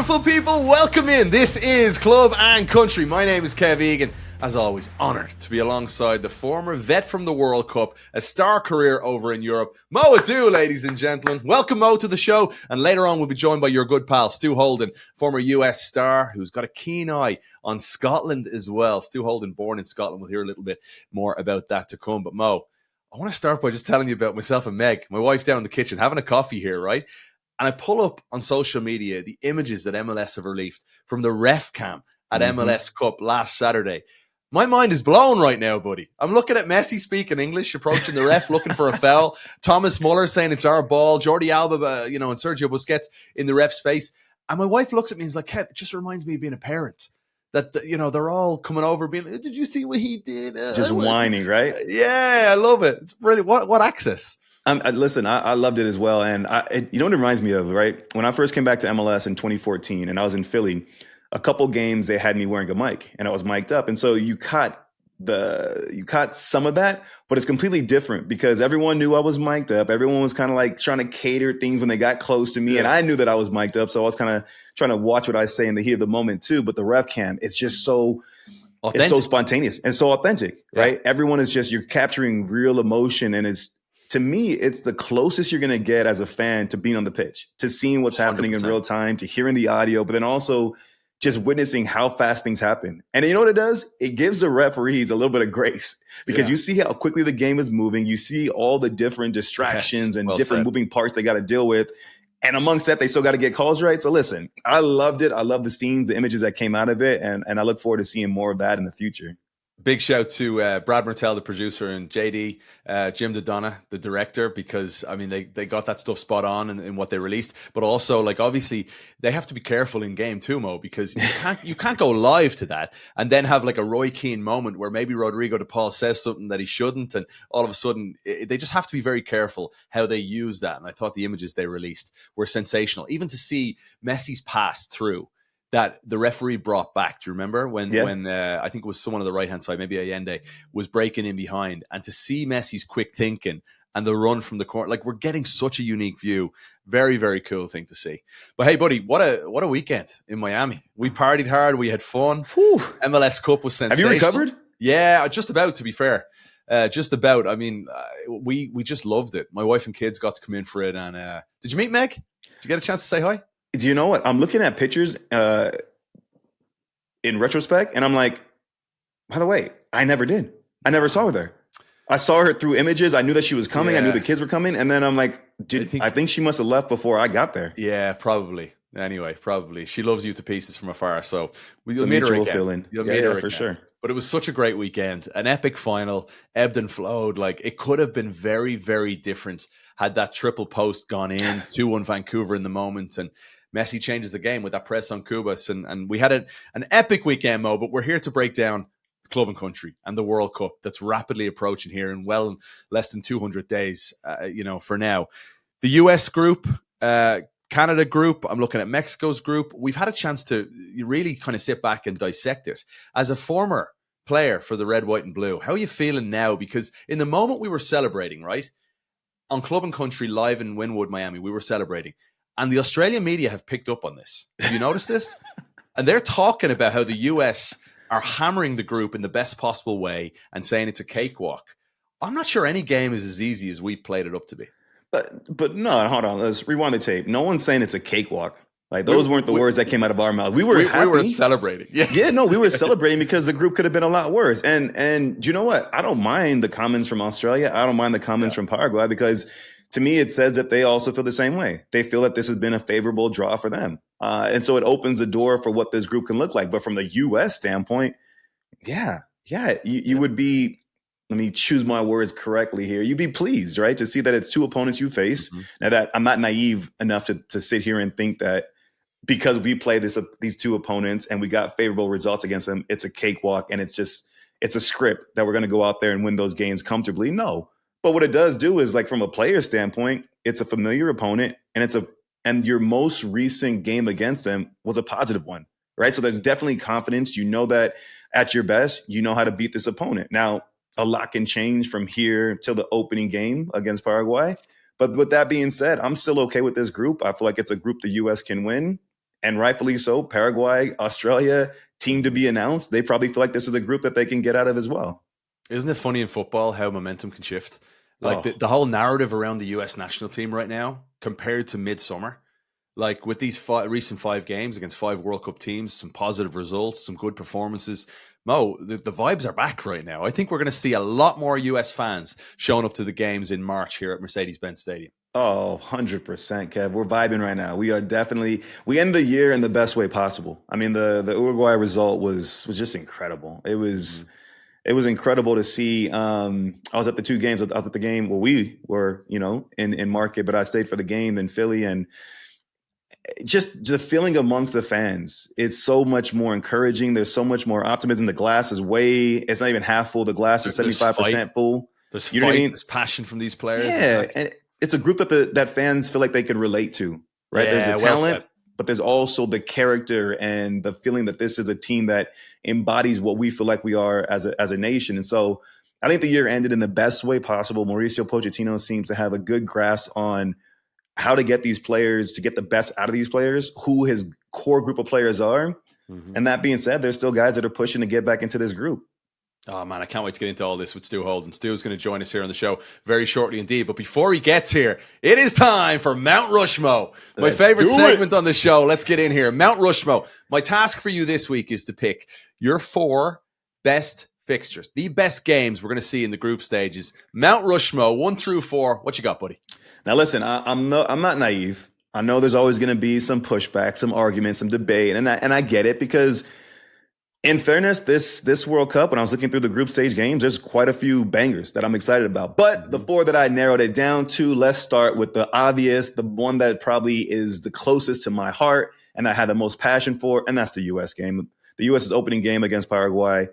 Beautiful people, welcome in. This is Club and Country. My name is Kev Egan. As always, honoured to be alongside the former vet from the World Cup, a star career over in Europe, Mo Adu, ladies and gentlemen. Welcome, Mo, to the show. And later on, we'll be joined by your good pal, Stu Holden, former US star, who's got a keen eye on Scotland as well. Stu Holden, born in Scotland. We'll hear a little bit more about that to come. But Mo, I want to start by just telling you about myself and Meg, my wife down in the kitchen, having a coffee here, right? And I pull up on social media the images that MLS have released from the ref cam at MLS Cup last Saturday. My mind is blown right now, buddy. I'm looking at Messi speaking English, approaching the ref, looking for a foul. Thomas Muller saying it's our ball. Jordi Alba, and Sergio Busquets in the ref's face. And my wife looks at me and is like, Kev, it just reminds me of being a parent. That, they're all coming over being, did you see what he did? Just whining, right? Yeah, I love it. It's brilliant. What access? Listen, I loved it as well. And you know what it reminds me of, right? When I first came back to MLS in 2014 and I was in Philly, a couple games they had me wearing a mic and I was mic'd up. And so you caught some of that, but it's completely different because everyone knew I was mic'd up. Everyone was kind of like trying to cater things when they got close to me. Yeah. And I knew that I was mic'd up. So I was kind of trying to watch what I say in the heat of the moment too. But the ref cam, it's just so authentic. It's so spontaneous and so authentic, right? Everyone is just, you're capturing real emotion. And to me, it's the closest you're going to get as a fan to being on the pitch, to seeing what's happening 100%. In real time, to hearing the audio, but then also just witnessing how fast things happen. And you know what it does? It gives the referees a little bit of grace because you see how quickly the game is moving. You see all the different distractions and different moving parts they got to deal with. And amongst that, they still got to get calls right. So listen, I loved it. I love the scenes, the images that came out of it. And I look forward to seeing more of that in the future. Big shout to Brad Martell, the producer, and JD, Jim Dodonna, the director, because, I mean, they got that stuff spot on in what they released. But also, like, obviously, they have to be careful in game too, Mo, because you can't go live to that and then have like a Roy Keane moment where maybe Rodrigo de Paul says something that he shouldn't. And all of a sudden, they just have to be very careful how they use that. And I thought the images they released were sensational. Even to see Messi's pass through that the referee brought back. Do you remember when I think it was someone on the right-hand side, maybe Allende, was breaking in behind, and to see Messi's quick thinking and the run from the corner, like, we're getting such a unique view. Very, very cool thing to see. But hey, buddy, what a weekend in Miami. We partied hard. We had fun. Whew. MLS Cup was sensational. Have you recovered? Yeah, just about, to be fair. Just about. I mean, we just loved it. My wife and kids got to come in for it. And did you meet Meg? Did you get a chance to say hi? Do you know what? I'm looking at pictures in retrospect, and I'm like, by the way, I never did. I never saw her there. I saw her through images. I knew that she was coming. I knew the kids were coming. And then I'm like, I think she must have left before I got there. Yeah, probably. Anyway, probably. She loves you to pieces from afar. So you'll meet her again. Feeling. You'll meet her for again. Sure. But it was such a great weekend. An epic final, ebbed and flowed. Like, it could have been very, very different had that triple post gone in, 2-1 Vancouver in the moment. And Messi changes the game with that press on Cubas. And we had an epic weekend, Mo, but we're here to break down Club and Country and the World Cup that's rapidly approaching here in less than 200 days, for now. The US group, Canada group, I'm looking at Mexico's group. We've had a chance to really kind of sit back and dissect it. As a former player for the red, white and blue, how are you feeling now? Because in the moment we were celebrating, right? On Club and Country live in Wynwood, Miami, we were celebrating. And the Australian media have picked up on this. Have you noticed this? And they're talking about how the US are hammering the group in the best possible way and saying it's a cakewalk. I'm not sure any game is as easy as we've played it up to be. But no, hold on. Let's rewind the tape. No one's saying it's a cakewalk. Like, those weren't the words that came out of our mouth. We were celebrating. We were celebrating because the group could have been a lot worse. And do you know what? I don't mind the comments from Australia. I don't mind the comments from Paraguay, because to me, it says that they also feel the same way. They feel that this has been a favorable draw for them. And so it opens the door for what this group can look like. But from the U.S. standpoint, you would be, let me choose my words correctly here, you'd be pleased, right, to see that it's two opponents you face. Mm-hmm. Now, that I'm not naive enough to sit here and think that because we play these two opponents and we got favorable results against them, it's a cakewalk and it's a script that we're going to go out there and win those games comfortably. No. But what it does do is, like, from a player standpoint, it's a familiar opponent, and your most recent game against them was a positive one, right? So there's definitely confidence. You know that at your best, you know how to beat this opponent. Now, a lot can change from here till the opening game against Paraguay. But with that being said, I'm still okay with this group. I feel like it's a group the U.S. can win. and rightfully so, Paraguay, Australia, team to be announced. They probably feel like this is a group that they can get out of as well. Isn't it funny in football how momentum can shift? Like Oh, the whole narrative around the US national team right now compared to midsummer, like with these recent 5 games against 5 World Cup teams, some positive results, some good performances. Mo, the vibes are back right now. I think we're going to see a lot more US fans showing up to the games in March here at Mercedes-Benz Stadium. oh, 100%, Kev. We're vibing right now. We are definitely, we end the year in the best way possible. I mean, the Uruguay result was just incredible. It was incredible to see. I was at the 2 games. I was at the game where we were, in market, but I stayed for the game in Philly, and just the feeling amongst the fans, it's so much more encouraging. There's so much more optimism. The glass is it's not even half full. The glass is 75% full. There's You know what I mean? There's passion from these players. Yeah, and it's a group that fans feel like they could relate to, right? Yeah, There's the well talent, said. but there's also the character and the feeling that this is a team that embodies what we feel like we are as a nation. And so I think the year ended in the best way possible. Mauricio Pochettino seems to have a good grasp on how to get these players, to get the best out of these players, who his core group of players are. Mm-hmm. And that being said, there's still guys that are pushing to get back into this group. Oh, man, I can't wait to get into all this with Stu Holden. Stu is going to join us here on the show very shortly indeed. But before he gets here, it is time for Mount Rushmo, my favorite segment on the show. Let's get in here. Mount Rushmo. My task for you this week is to pick your 4 best fixtures, the best games we're going to see in the group stages. Mount Rushmo, 1 through 4. What you got, buddy? Now, listen, I'm not naive. I know there's always going to be some pushback, some arguments, some debate, and I get it, because in fairness, this World Cup, when I was looking through the group stage games, there's quite a few bangers that I'm excited about. But the 4 that I narrowed it down to, let's start with the obvious, the one that probably is the closest to my heart and I had the most passion for, and that's the U.S. game. The U.S.'s opening game against Paraguay.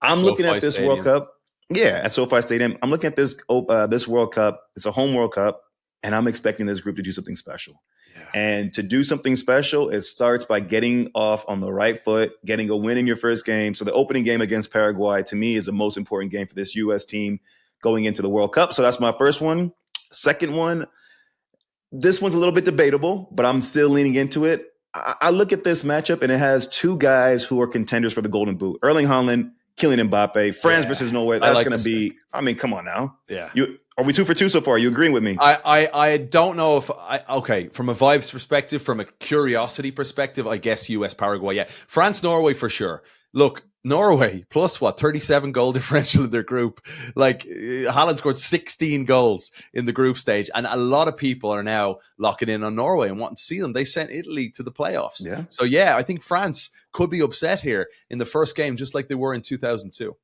I'm looking at this World Cup. Yeah, at SoFi Stadium. I'm looking at this World Cup. It's a home World Cup, and I'm expecting this group to do something special. Yeah. And to do something special, it starts by getting off on the right foot, getting a win in your first game. So the opening game against Paraguay, to me, is the most important game for this U.S. team going into the World Cup. So that's my first one. Second one, this one's a little bit debatable, but I'm still leaning into it. I look at this matchup, and it has 2 guys who are contenders for the Golden Boot. Erling Haaland, Kylian Mbappe, France versus Norway. That's going to be, I mean, come on now. Yeah. Are we 2 for 2 so far? Are you agreeing with me? I don't know if okay, from a vibes perspective, from a curiosity perspective, I guess US Paraguay, yeah. France Norway for sure. Look, Norway plus 37 goal differential in their group. Like Haaland scored 16 goals in the group stage, and a lot of people are now locking in on Norway and wanting to see them. They sent Italy to the playoffs. Yeah. So yeah, I think France could be upset here in the first game, just like they were in 2002.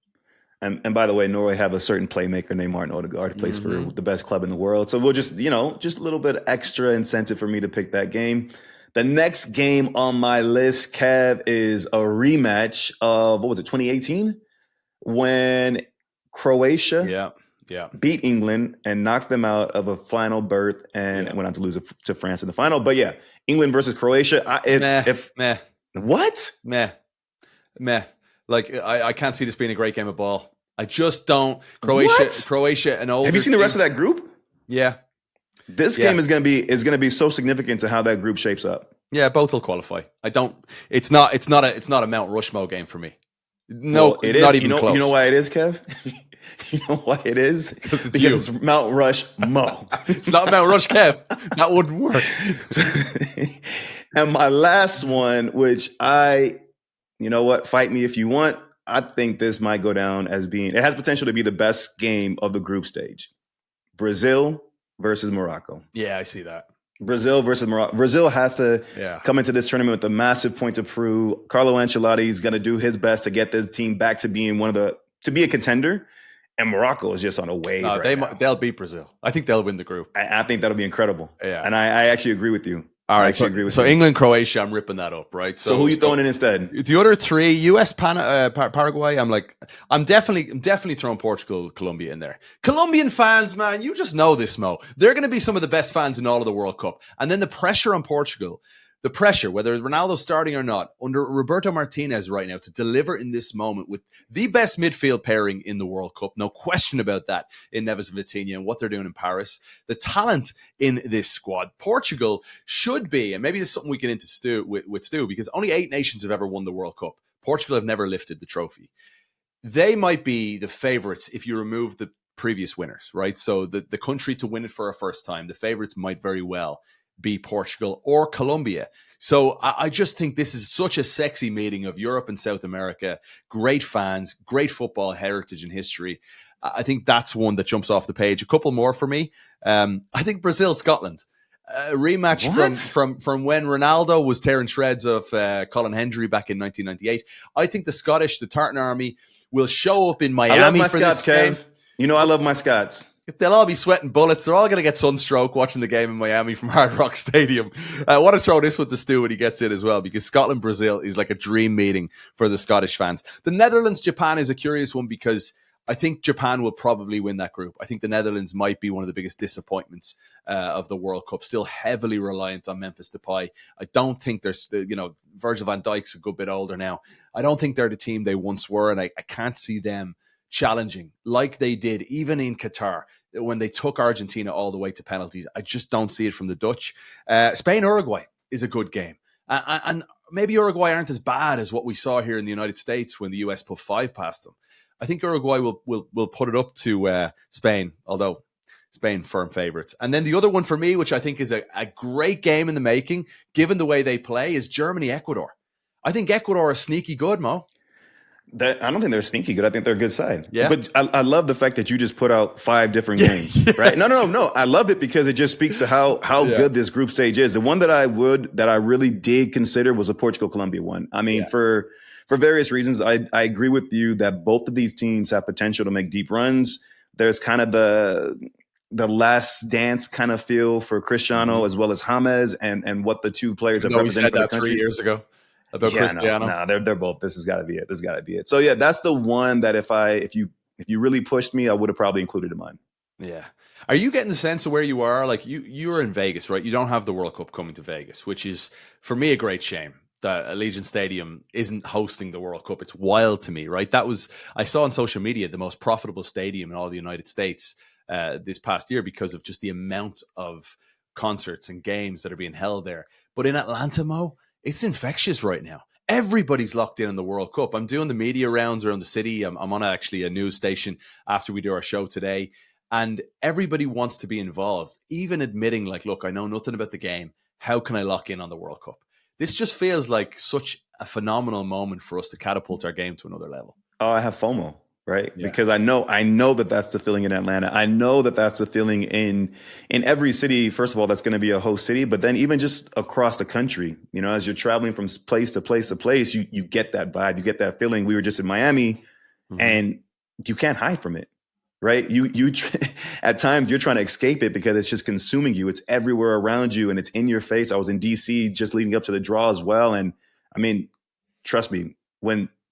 And by the way, Norway have a certain playmaker named Martin Odegaard, who plays for the best club in the world. So we'll just a little bit extra incentive for me to pick that game. The next game on my list, Kev, is a rematch of, 2018? When Croatia beat England and knocked them out of a final berth and went on to lose to France in the final. But yeah, England versus Croatia. What? Meh. Like, I can't see this being a great game of ball. I just don't. Croatia, an older Have you seen the rest of that group? Yeah. This game is going to be so significant to how that group shapes up. Yeah, both will qualify. It's not a Mount Rushmore game for me. No, it is. Not even close. You know why it is, Kev? You know why it is? Because it's Mount Rush Mo. It's not Mount Rush Kev. That wouldn't work. And my last one, which fight me if you want. I think this might go down as being, it has potential to be the best game of the group stage. Brazil versus Morocco. Yeah, I see that. Brazil versus Morocco. Brazil has to come into this tournament with a massive point to prove. Carlo Ancelotti is going to do his best to get this team back to being to be a contender. And Morocco is just on a wave now. They'll beat Brazil. I think they'll win the group. I think that'll be incredible. Yeah. And I actually agree with you. All right, so England, Croatia, I'm ripping that up, right? So who are you throwing in instead? The other 3, US, Paraguay. I'm definitely throwing Portugal, Colombia in there. Colombian fans, man, you just know this, Mo. They're going to be some of the best fans in all of the World Cup, and then the pressure on Portugal the pressure, whether Ronaldo's starting or not, under Roberto Martinez right now to deliver in this moment with the best midfield pairing in the World Cup, no question about that, in Neves and Vitinha and what they're doing in Paris, the talent in this squad. Portugal should be, and maybe this is something we get into with Stu, because only 8 nations have ever won the World Cup. Portugal have never lifted the trophy. They might be the favorites if you remove the previous winners, right? So the country to win it for a first time, the favorites might very well be Portugal or Colombia. So I just think this is such a sexy meeting of Europe and South America. Great fans, great football heritage and history. I think that's one that jumps off the page. A couple more for me. I think Brazil, Scotland. A rematch from when Ronaldo was tearing shreds of Colin Hendry back in 1998. I think the Scottish, the Tartan Army, will show up in Miami for this game. You know, I love my Scots. They'll all be sweating bullets. They're all going to get sunstroke watching the game in Miami from Hard Rock Stadium. I want to throw this with the Stu when he gets in as well, because Scotland-Brazil is like a dream meeting for the Scottish fans. The Netherlands-Japan is a curious one because I think Japan will probably win that group. I think the Netherlands might be one of the biggest disappointments of the World Cup. Still heavily reliant on Memphis Depay. I don't think there's, Virgil van Dijk's a good bit older now. I don't think they're the team they once were, and I can't see them challenging like they did even in Qatar when they took Argentina all the way to penalties. I just don't see it from the Dutch. Spain-Uruguay is a good game. And maybe Uruguay aren't as bad as what we saw here in the United States when the US put 5 past them. I think Uruguay will put it up to Spain, although Spain firm favourites. And then the other one for me, which I think is a great game in the making, given the way they play, is Germany-Ecuador. I think Ecuador is sneaky good, Mo. I don't think they're sneaky good. I think they're a good side. Yeah. But I love the fact that you just put out 5 different games, right? No. I love it because it just speaks to how good this group stage is. The one that I really did consider was a Portugal-Colombia one. I mean, for various reasons, I agree with you that both of these teams have potential to make deep runs. There's kind of the last dance kind of feel for Cristiano as well as James and what the two players have represented for the country. 3 years ago. About Cristiano. No, they're both. This has got to be it. So yeah, that's the one that if you really pushed me, I would have probably included in mine. Yeah. Are you getting the sense of where you are? Like you're in Vegas, right? You don't have the World Cup coming to Vegas, which is for me a great shame that Allegiant Stadium isn't hosting the World Cup. It's wild to me, right? I saw on social media the most profitable stadium in all the United States this past year because of just the amount of concerts and games that are being held there. But in Atlanta, Mo, it's infectious right now. Everybody's locked in on the World Cup. I'm doing the media rounds around the city. I'm on actually a news station after we do our show today. And everybody wants to be involved, even admitting like, look, I know nothing about the game. How can I lock in on the World Cup? This just feels like such a phenomenal moment for us to catapult our game to another level. Oh, I have FOMO. Right. Yeah. Because I know that that's the feeling in Atlanta. I know that that's the feeling in every city. First of all, that's going to be a host city. But then even just across the country, as you're traveling from place to place to place, you get that vibe. You get that feeling. We were just in Miami and you can't hide from it. Right. You at times you're trying to escape it because it's just consuming you. It's everywhere around you and it's in your face. I was in D.C. just leading up to the draw as well. And I mean, trust me,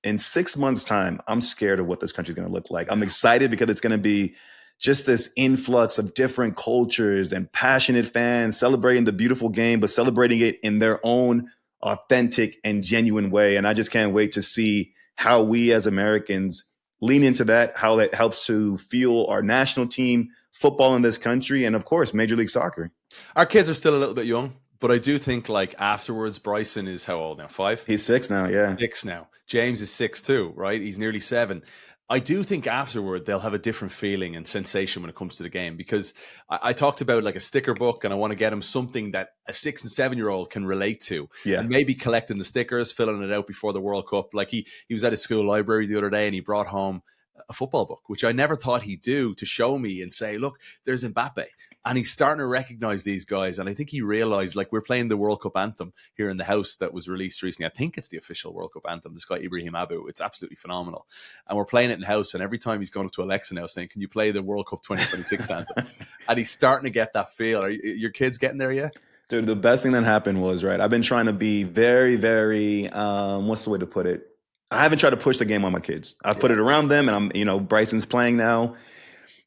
in 6 months' time, I'm scared of what this country's going to look like. I'm excited because it's going to be just this influx of different cultures and passionate fans celebrating the beautiful game, but celebrating it in their own authentic and genuine way. And I just can't wait to see how we as Americans lean into that, how that helps to fuel our national team, football in this country, and of course, Major League Soccer. Our kids are still a little bit young, but I do think like afterwards, Bryson is how old now? 5? He's 6 now, yeah. 6 now. James is 6 too, right? He's nearly 7. I do think afterward they'll have a different feeling and sensation when it comes to the game because I talked about like a sticker book and I want to get him something that a 6 and 7-year-old can relate to. Yeah. And maybe collecting the stickers, filling it out before the World Cup. Like he was at his school library the other day and he brought home a football book, which I never thought he'd do, to show me and say, look, there's Mbappe. And he's starting to recognize these guys. And I think he realized, like, we're playing the World Cup anthem here in the house that was released recently. I think it's the official World Cup anthem. This guy, Ibrahim Abu, it's absolutely phenomenal. And we're playing it in the house. And every time he's going up to Alexa now saying, can you play the World Cup 2026 anthem? And he's starting to get that feel. Are your kids getting there yet? Dude, the best thing that happened was, right, I've been trying to be very, very, what's the way to put it? I haven't tried to push the game on my kids. I've put it around them and Bryson's playing now.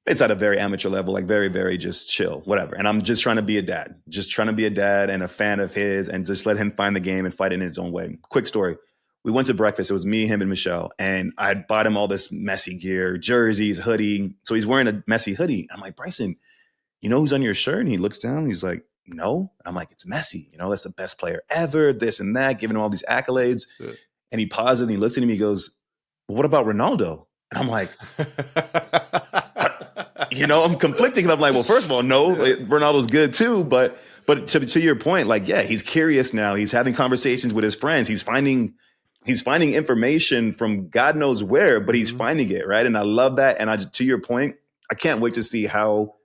It's at a very amateur level, like very, very just chill, whatever. And I'm just trying to be a dad, just trying to be a dad and a fan of his and just let him find the game and fight it in his own way. Quick story. We went to breakfast. It was me, him, and Michelle. And I bought him all this Messi gear, jerseys, hoodie. So he's wearing a Messi hoodie. I'm like, Bryson, you know who's on your shirt? And he looks down and he's like, no. I'm like, it's Messi. You know, that's the best player ever, this and that, giving him all these accolades. Yeah. And he pauses and he looks at me, he goes, well, what about Ronaldo? And I'm like, you know, I'm conflicting. I'm like, well, first of all, no, Ronaldo's good too. But to your point, like, yeah, he's curious now. He's having conversations with his friends. He's finding information from God knows where, but he's finding it, right? And I love that. And to your point, I can't wait to see how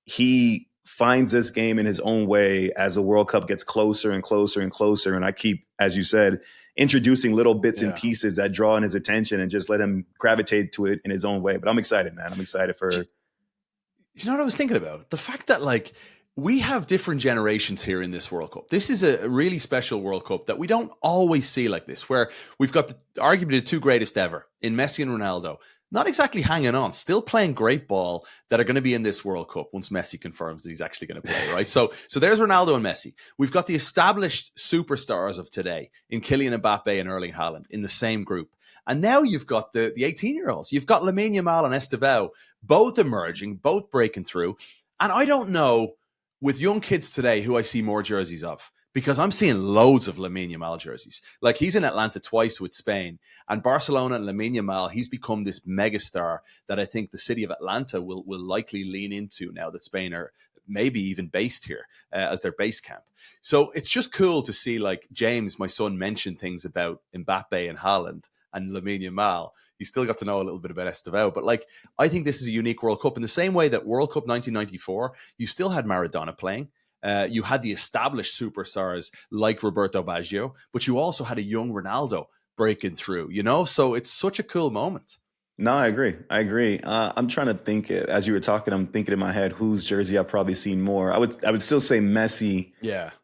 he finds this game in his own way as the World Cup gets closer and closer and closer. And I keep, as you said, introducing little bits and pieces that draw in his attention and just let him gravitate to it in his own way. But I'm excited, man. I'm excited for. You know what I was thinking about? The fact that, like, we have different generations here in this World Cup. This is a really special World Cup that we don't always see like this, where we've got arguably the two greatest ever in Messi and Ronaldo, not exactly hanging on, still playing great ball, that are going to be in this World Cup once Messi confirms that he's actually going to play, right? So there's Ronaldo and Messi. We've got the established superstars of today in Kylian Mbappe and Erling Haaland in the same group. And now you've got the 18-year-olds. You've got Lamine Yamal and Estevao, both emerging, both breaking through. And I don't know, with young kids today, who I see more jerseys of, because I'm seeing loads of Lamine Yamal jerseys. Like, he's in Atlanta twice with Spain, and Barcelona and Lamine Yamal, he's become this megastar that I think the city of Atlanta will likely lean into now that Spain are maybe even based here as their base camp. So it's just cool to see, like, James, my son, mention things about Mbappe and Haaland and Lamine Yamal. He still got to know a little bit about Estevao. But, like, I think this is a unique World Cup in the same way that World Cup 1994, you still had Maradona playing. You had the established superstars like Roberto Baggio, but you also had a young Ronaldo breaking through, you know? So it's such a cool moment. No, I agree. I'm trying to think, as you were talking, I'm thinking in my head, whose jersey I've probably seen more. I would still say Messi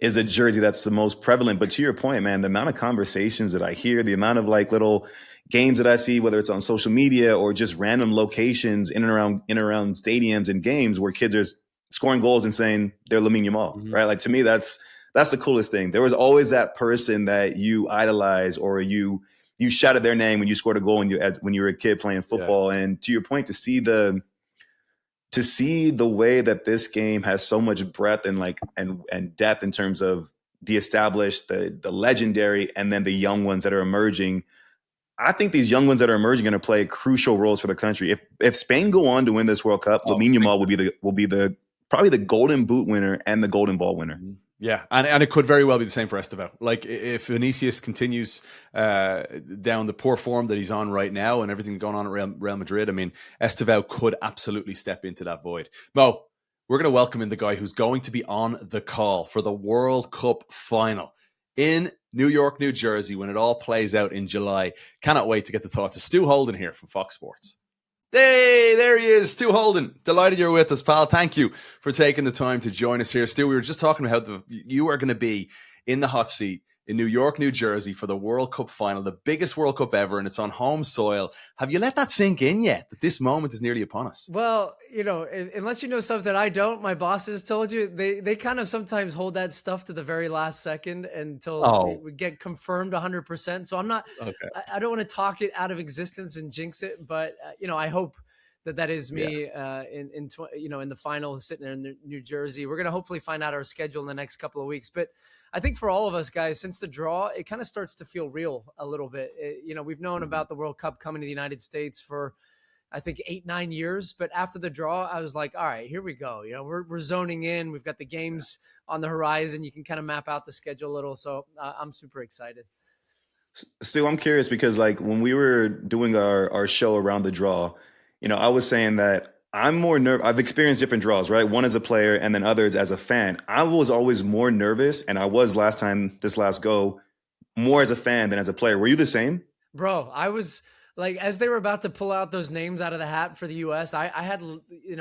is a jersey that's the most prevalent. But to your point, man, the amount of conversations that I hear, the amount of, like, little games that I see, whether it's on social media or just random locations in and around stadiums and games where kids are scoring goals and saying they're Lamine Yamal, right? Like, to me, that's the coolest thing. There was always that person that you idolize or you shouted their name when you scored a goal when you were a kid playing football. And to your point, to see the way that this game has so much breadth and depth in terms of the established, the legendary, and then the young ones that are emerging. I think these young ones that are emerging are going to play crucial roles for the country. If Spain go on to win this World Cup, Lamine Yamal will be probably the Golden Boot winner and the Golden Ball winner. Yeah, and it could very well be the same for Estevao. Like, if Vinicius continues down the poor form that he's on right now and everything going on at Real Madrid, I mean, Estevao could absolutely step into that void. Mo, we're going to welcome in the guy who's going to be on the call for the World Cup final in New York, New Jersey, when it all plays out in July. Cannot wait to get the thoughts of Stu Holden here from Fox Sports. Hey, there he is, Stu Holden. Delighted you're with us, pal. Thank you for taking the time to join us here. Stu, we were just talking about how you are going to be in the hot seat in New York, New Jersey for the World Cup final, the biggest World Cup ever, and it's on home soil. Have you let that sink in yet, that this moment is nearly upon us? Well, you know, unless you know something I don't, my bosses told you, they kind of sometimes hold that stuff to the very last second until we get confirmed 100%. So I'm not, I don't want to talk it out of existence and jinx it, but, you know, I hope that is me in the final, sitting there in New Jersey. We're going to hopefully find out our schedule in the next couple of weeks. But I think for all of us guys, since the draw, it kind of starts to feel real a little bit. We've known about the World Cup coming to the United States for, I think, 8-9 years. But after the draw, I was like, all right, here we go. You know, we're zoning in. We've got the games on the horizon. You can kind of map out the schedule a little. So I'm super excited. Stu, I'm curious because, like, when we were doing our show around the draw, you know, I was saying that I'm more nervous. I've experienced different draws, right? One as a player and then others as a fan. I was always more nervous, and I was this last go, more as a fan than as a player. Were you the same? Bro, I was like, as they were about to pull out those names out of the hat for the U.S., I had,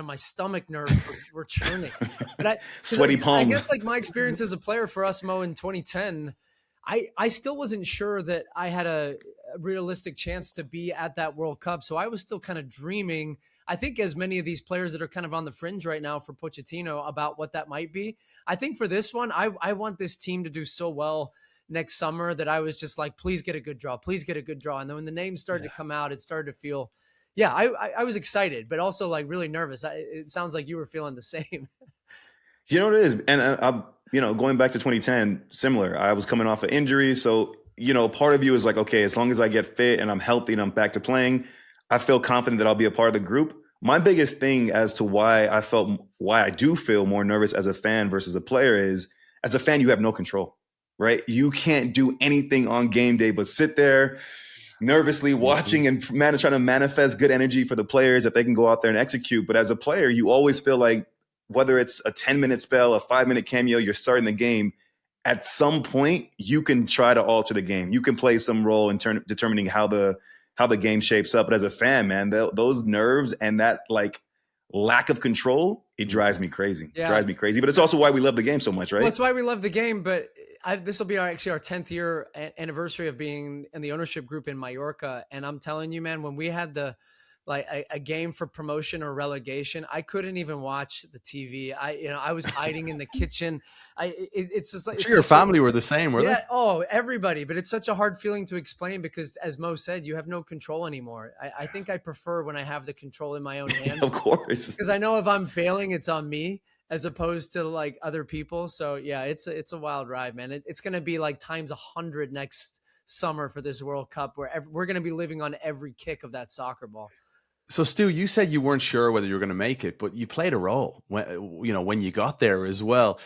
my stomach nerves were churning. But sweaty palms. I guess, like, my experience as a player for us, Mo, in 2010, I still wasn't sure that I had a realistic chance to be at that World Cup. So I was still kind of dreaming. I think as many of these players that are kind of on the fringe right now for Pochettino about what that might be. I think for this one, I want this team to do so well next summer that I was just like, please get a good draw. Please get a good draw. And then when the names started to come out, it started to feel, I was excited, but also like really nervous. It sounds like you were feeling the same. You know what it is? And I'm, going back to 2010, similar. I was coming off an injury. So, part of you is like, okay, as long as I get fit and I'm healthy and I'm back to playing, I feel confident that I'll be a part of the group. My biggest thing as to why I do feel more nervous as a fan versus a player is, as a fan, you have no control, right? You can't do anything on game day but sit there nervously watching and trying to manifest good energy for the players that they can go out there and execute. But as a player, you always feel like, whether it's a 10-minute spell, a 5-minute cameo, you're starting the game, at some point you can try to alter the game. You can play some role in determining how the game shapes up. But as a fan, man, those nerves and that like lack of control, it drives me crazy. It drives me crazy. But it's also why we love the game so much, right? Well, that's why we love the game. But this will be our 10th year anniversary of being in the ownership group in Mallorca. And I'm telling you, man, when we had a game for promotion or relegation, I couldn't even watch the TV. I was hiding in the kitchen. It's just like, your family were the same, were they? Oh, everybody. But it's such a hard feeling to explain because, as Mo said, you have no control anymore. I think I prefer when I have the control in my own hands. Of course. Because I know if I'm failing, it's on me as opposed to like other people. So yeah, it's a wild ride, man. It's going to be like times 100 next summer for this World Cup, where we're going to be living on every kick of that soccer ball. So, Stu, you said you weren't sure whether you were going to make it, but you played a role when you got there as well.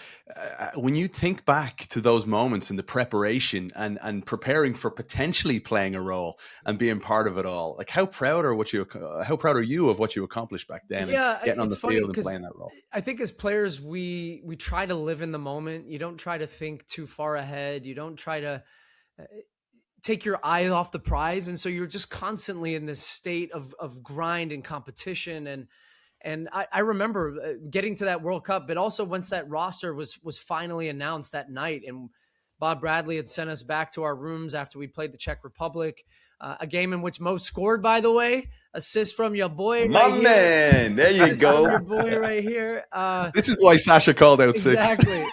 When you think back to those moments in the preparation and preparing for potentially playing a role and being part of it all, like how proud are you of what you accomplished back then? Yeah, and getting on the field and playing that role. I think as players, we try to live in the moment. You don't try to think too far ahead. You don't try to take your eye off the prize. And so you're just constantly in this state of grind and competition. And I remember getting to that World Cup, but also once that roster was finally announced that night, and Bob Bradley had sent us back to our rooms after we played the Czech Republic, a game in which Mo scored, by the way, assist from your boy. My right man. There you go. Your boy right here. This is why Sasha called out sick. Exactly.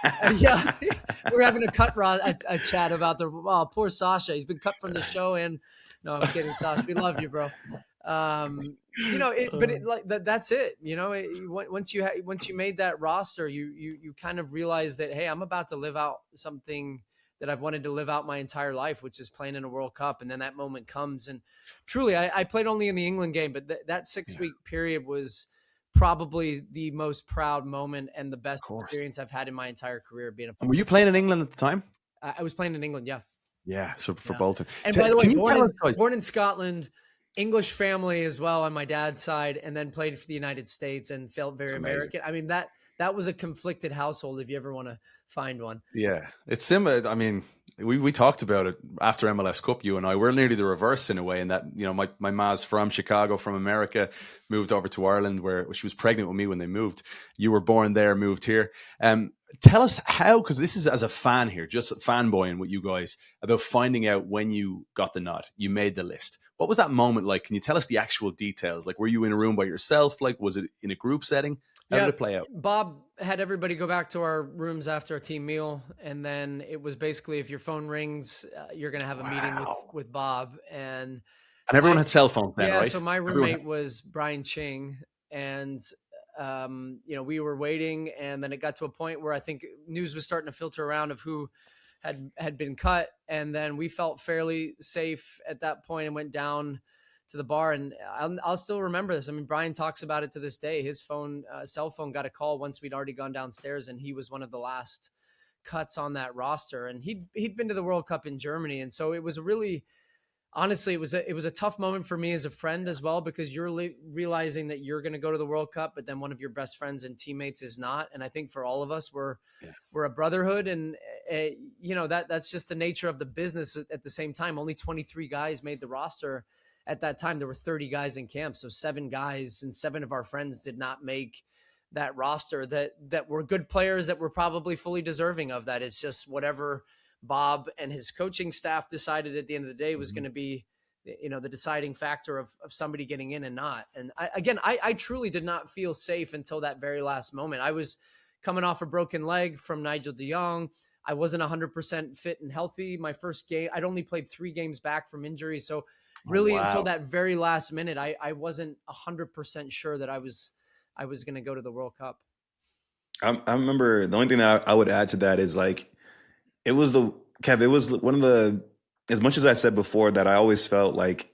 We're having a chat about poor Sasha. He's been cut from the show. And no, I'm kidding, Sasha. We love you, bro. That's it. Once you made that roster, you kind of realize that, hey, I'm about to live out something that I've wanted to live out my entire life, which is playing in a World Cup. And then that moment comes. And truly, I played only in the England game, but that 6-week period was probably the most proud moment and the best experience I've had in my entire career being a player. Were you playing in England at the time? I was playing in England, yeah. Yeah, so for Bolton. And by the way, born in Scotland, English family as well on my dad's side, and then played for the United States and felt very American. I mean, that was a conflicted household if you ever want to find one. Yeah, it's similar. I mean, we talked about it after MLS Cup, you and I. We're nearly the reverse in a way, in that, my ma's from Chicago, from America, moved over to Ireland where she was pregnant with me when they moved. You were born there, moved here. Tell us how, because this is as a fan here, just fanboying with you guys, about finding out when you got the nod, you made the list. What was that moment like? Can you tell us the actual details? Like, were you in a room by yourself? Like, was it in a group setting? How did it play out? Bob had everybody go back to our rooms after a team meal. And then it was basically, if your phone rings, you're going to have a meeting with Bob. And everyone had cell phones then, right? So my roommate was Brian Ching. And, we were waiting. And then it got to a point where I think news was starting to filter around of who had been cut. And then we felt fairly safe at that point and went down to the bar. And I'll still remember this. I mean, Brian talks about it to this day. His cell phone got a call once we'd already gone downstairs, and he was one of the last cuts on that roster. And he'd been to the World Cup in Germany. And so it was honestly, it was a tough moment for me as a friend as well, because you're realizing that you're going to go to the World Cup, but then one of your best friends and teammates is not. And I think for all of us, we're a brotherhood, and that's just the nature of the business. At the same time, only 23 guys made the roster. At that time, there were 30 guys in camp. So 7 guys and 7 of our friends did not make that roster that were good players that were probably fully deserving of that. It's just whatever Bob and his coaching staff decided at the end of the day was going to be the deciding factor of somebody getting in and not. And I truly did not feel safe until that very last moment. I was coming off a broken leg from Nigel de Jong. I wasn't 100% fit and healthy. My first game, I'd only played 3 games back from injury. So really until that very last minute, I wasn't 100% sure that I was going to go to the World Cup. I remember the only thing that I would add to that is like, it was one of the, as much as I said before that I always felt like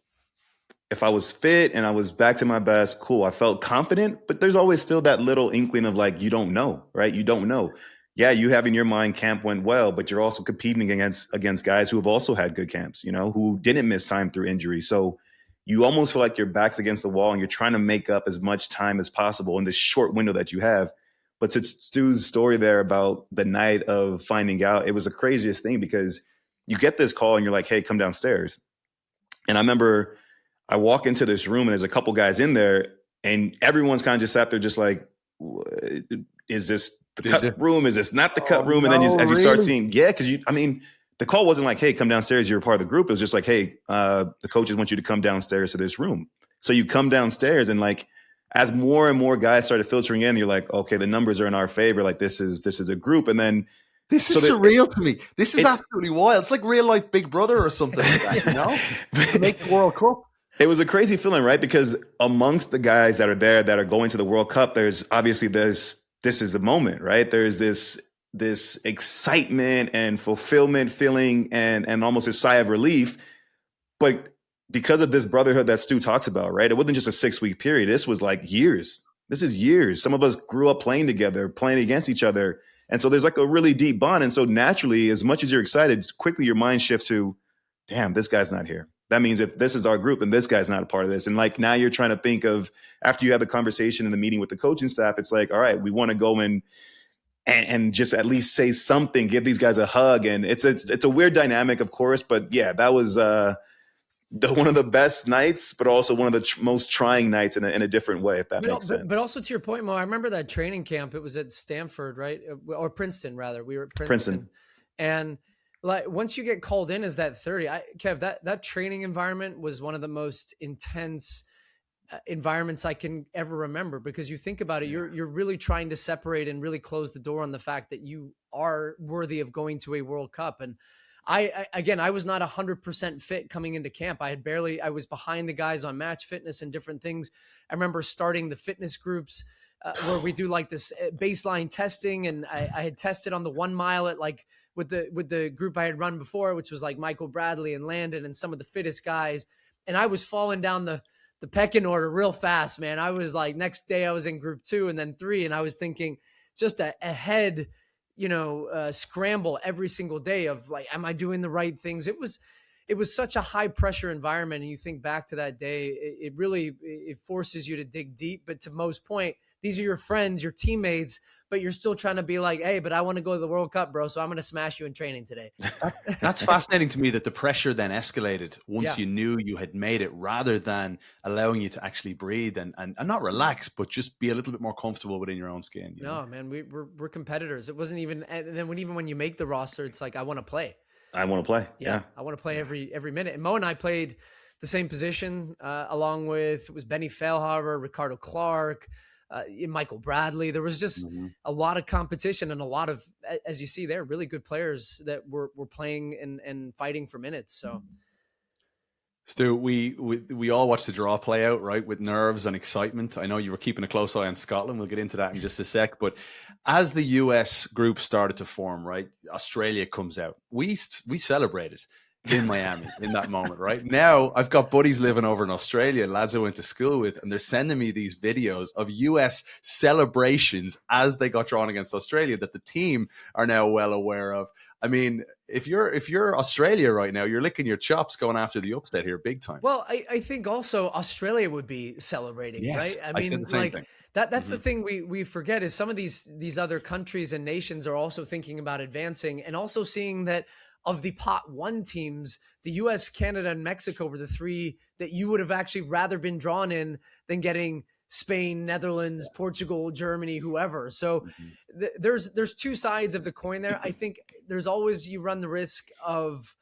if I was fit and I was back to my best, cool. I felt confident, but there's always still that little inkling of like, you don't know, right? You don't know. Yeah, you have in your mind camp went well, but you're also competing against guys who have also had good camps, who didn't miss time through injury. So you almost feel like your back's against the wall and you're trying to make up as much time as possible in this short window that you have. But to Stu's story there about the night of finding out, it was the craziest thing because you get this call and you're like, hey, come downstairs. And I remember I walk into this room and there's a couple guys in there and everyone's kind of just sat there just like, is this the cut room? Is this not the cut room? And then as you start seeing, because the call wasn't like, hey, come downstairs, you're a part of the group. It was just like, hey, the coaches want you to come downstairs to this room. So you come downstairs and like, as more and more guys started filtering in, you're like, okay, the numbers are in our favor. Like this is a group. And then this is surreal to me. This is absolutely wild. It's like real life Big Brother or something like that, To make the World Cup. It was a crazy feeling, right? Because amongst the guys that are there that are going to the World Cup, there's obviously this is the moment, right? There's this excitement and fulfillment feeling and almost a sigh of relief. But because of this brotherhood that Stu talks about, right? It wasn't just a 6-week period. This was like years. This is years. Some of us grew up playing together, playing against each other. And so there's like a really deep bond. And so naturally, as much as you're excited, quickly your mind shifts to, damn, this guy's not here. That means if this is our group, then this guy's not a part of this. And like now you're trying to think of, after you have the conversation in the meeting with the coaching staff, it's like, all right, we want to go in and just at least say something, give these guys a hug. And it's a weird dynamic, of course. But yeah, that was one of the best nights, but also one of the most trying nights in a different way, if that makes sense. But also to your point, Mo, I remember that training camp. It was at Stanford, right? Or Princeton, rather. We were at Princeton. And like once you get called in as that 30, Kev, that training environment was one of the most intense environments I can ever remember, because you think about it, you're really trying to separate and really close the door on the fact that you are worthy of going to a World Cup. And I was not 100% fit coming into camp. I was behind the guys on match fitness and different things. I remember starting the fitness groups where we do like this baseline testing. And I had tested on the 1 mile at like with the group I had run before, which was like Michael Bradley and Landon and some of the fittest guys. And I was falling down the pecking order real fast, man. I was like, next day I was in group 2 and then 3. And I was thinking just a head, scramble every single day of like, am I doing the right things? It was such a high pressure environment. And you think back to that day, it really forces you to dig deep. But to Mo's point, these are your friends, your teammates, but you're still trying to be like, hey, but I want to go to the World Cup, bro. So I'm going to smash you in training today. That's fascinating to me that the pressure then escalated once you knew you had made it, rather than allowing you to actually breathe and not relax, but just be a little bit more comfortable within your own skin. No, man, we're competitors. It wasn't even, and then even when you make the roster, it's like, I want to play. I want to play. Yeah. I want to play every minute. And Mo and I played the same position along with, it was Benny Feilhaber, Ricardo Clark, Michael Bradley. There was just a lot of competition and a lot of, as you see there, really good players that were playing and fighting for minutes. So, Stu, we all watched the draw play out, right, with nerves and excitement. I know you were keeping a close eye on Scotland. We'll get into that in just a sec. But as the US group started to form, right, Australia comes out. We celebrated in Miami in that moment, right? Now I've got buddies living over in Australia, lads I went to school with, and they're sending me these videos of US celebrations as they got drawn against Australia that the team are now well aware of. I mean, if you're Australia right now, you're licking your chops going after the upset here big time. Well, I think also Australia would be celebrating, right? I mean, like thing. That's the thing we forget is some of these other countries and nations are also thinking about advancing, and also seeing that of the pot 1 teams, the US, Canada, and Mexico were the 3 that you would have actually rather been drawn in than getting Spain, Netherlands, Portugal, Germany, whoever. So there's 2 sides of the coin there. I think there's always, you run the risk of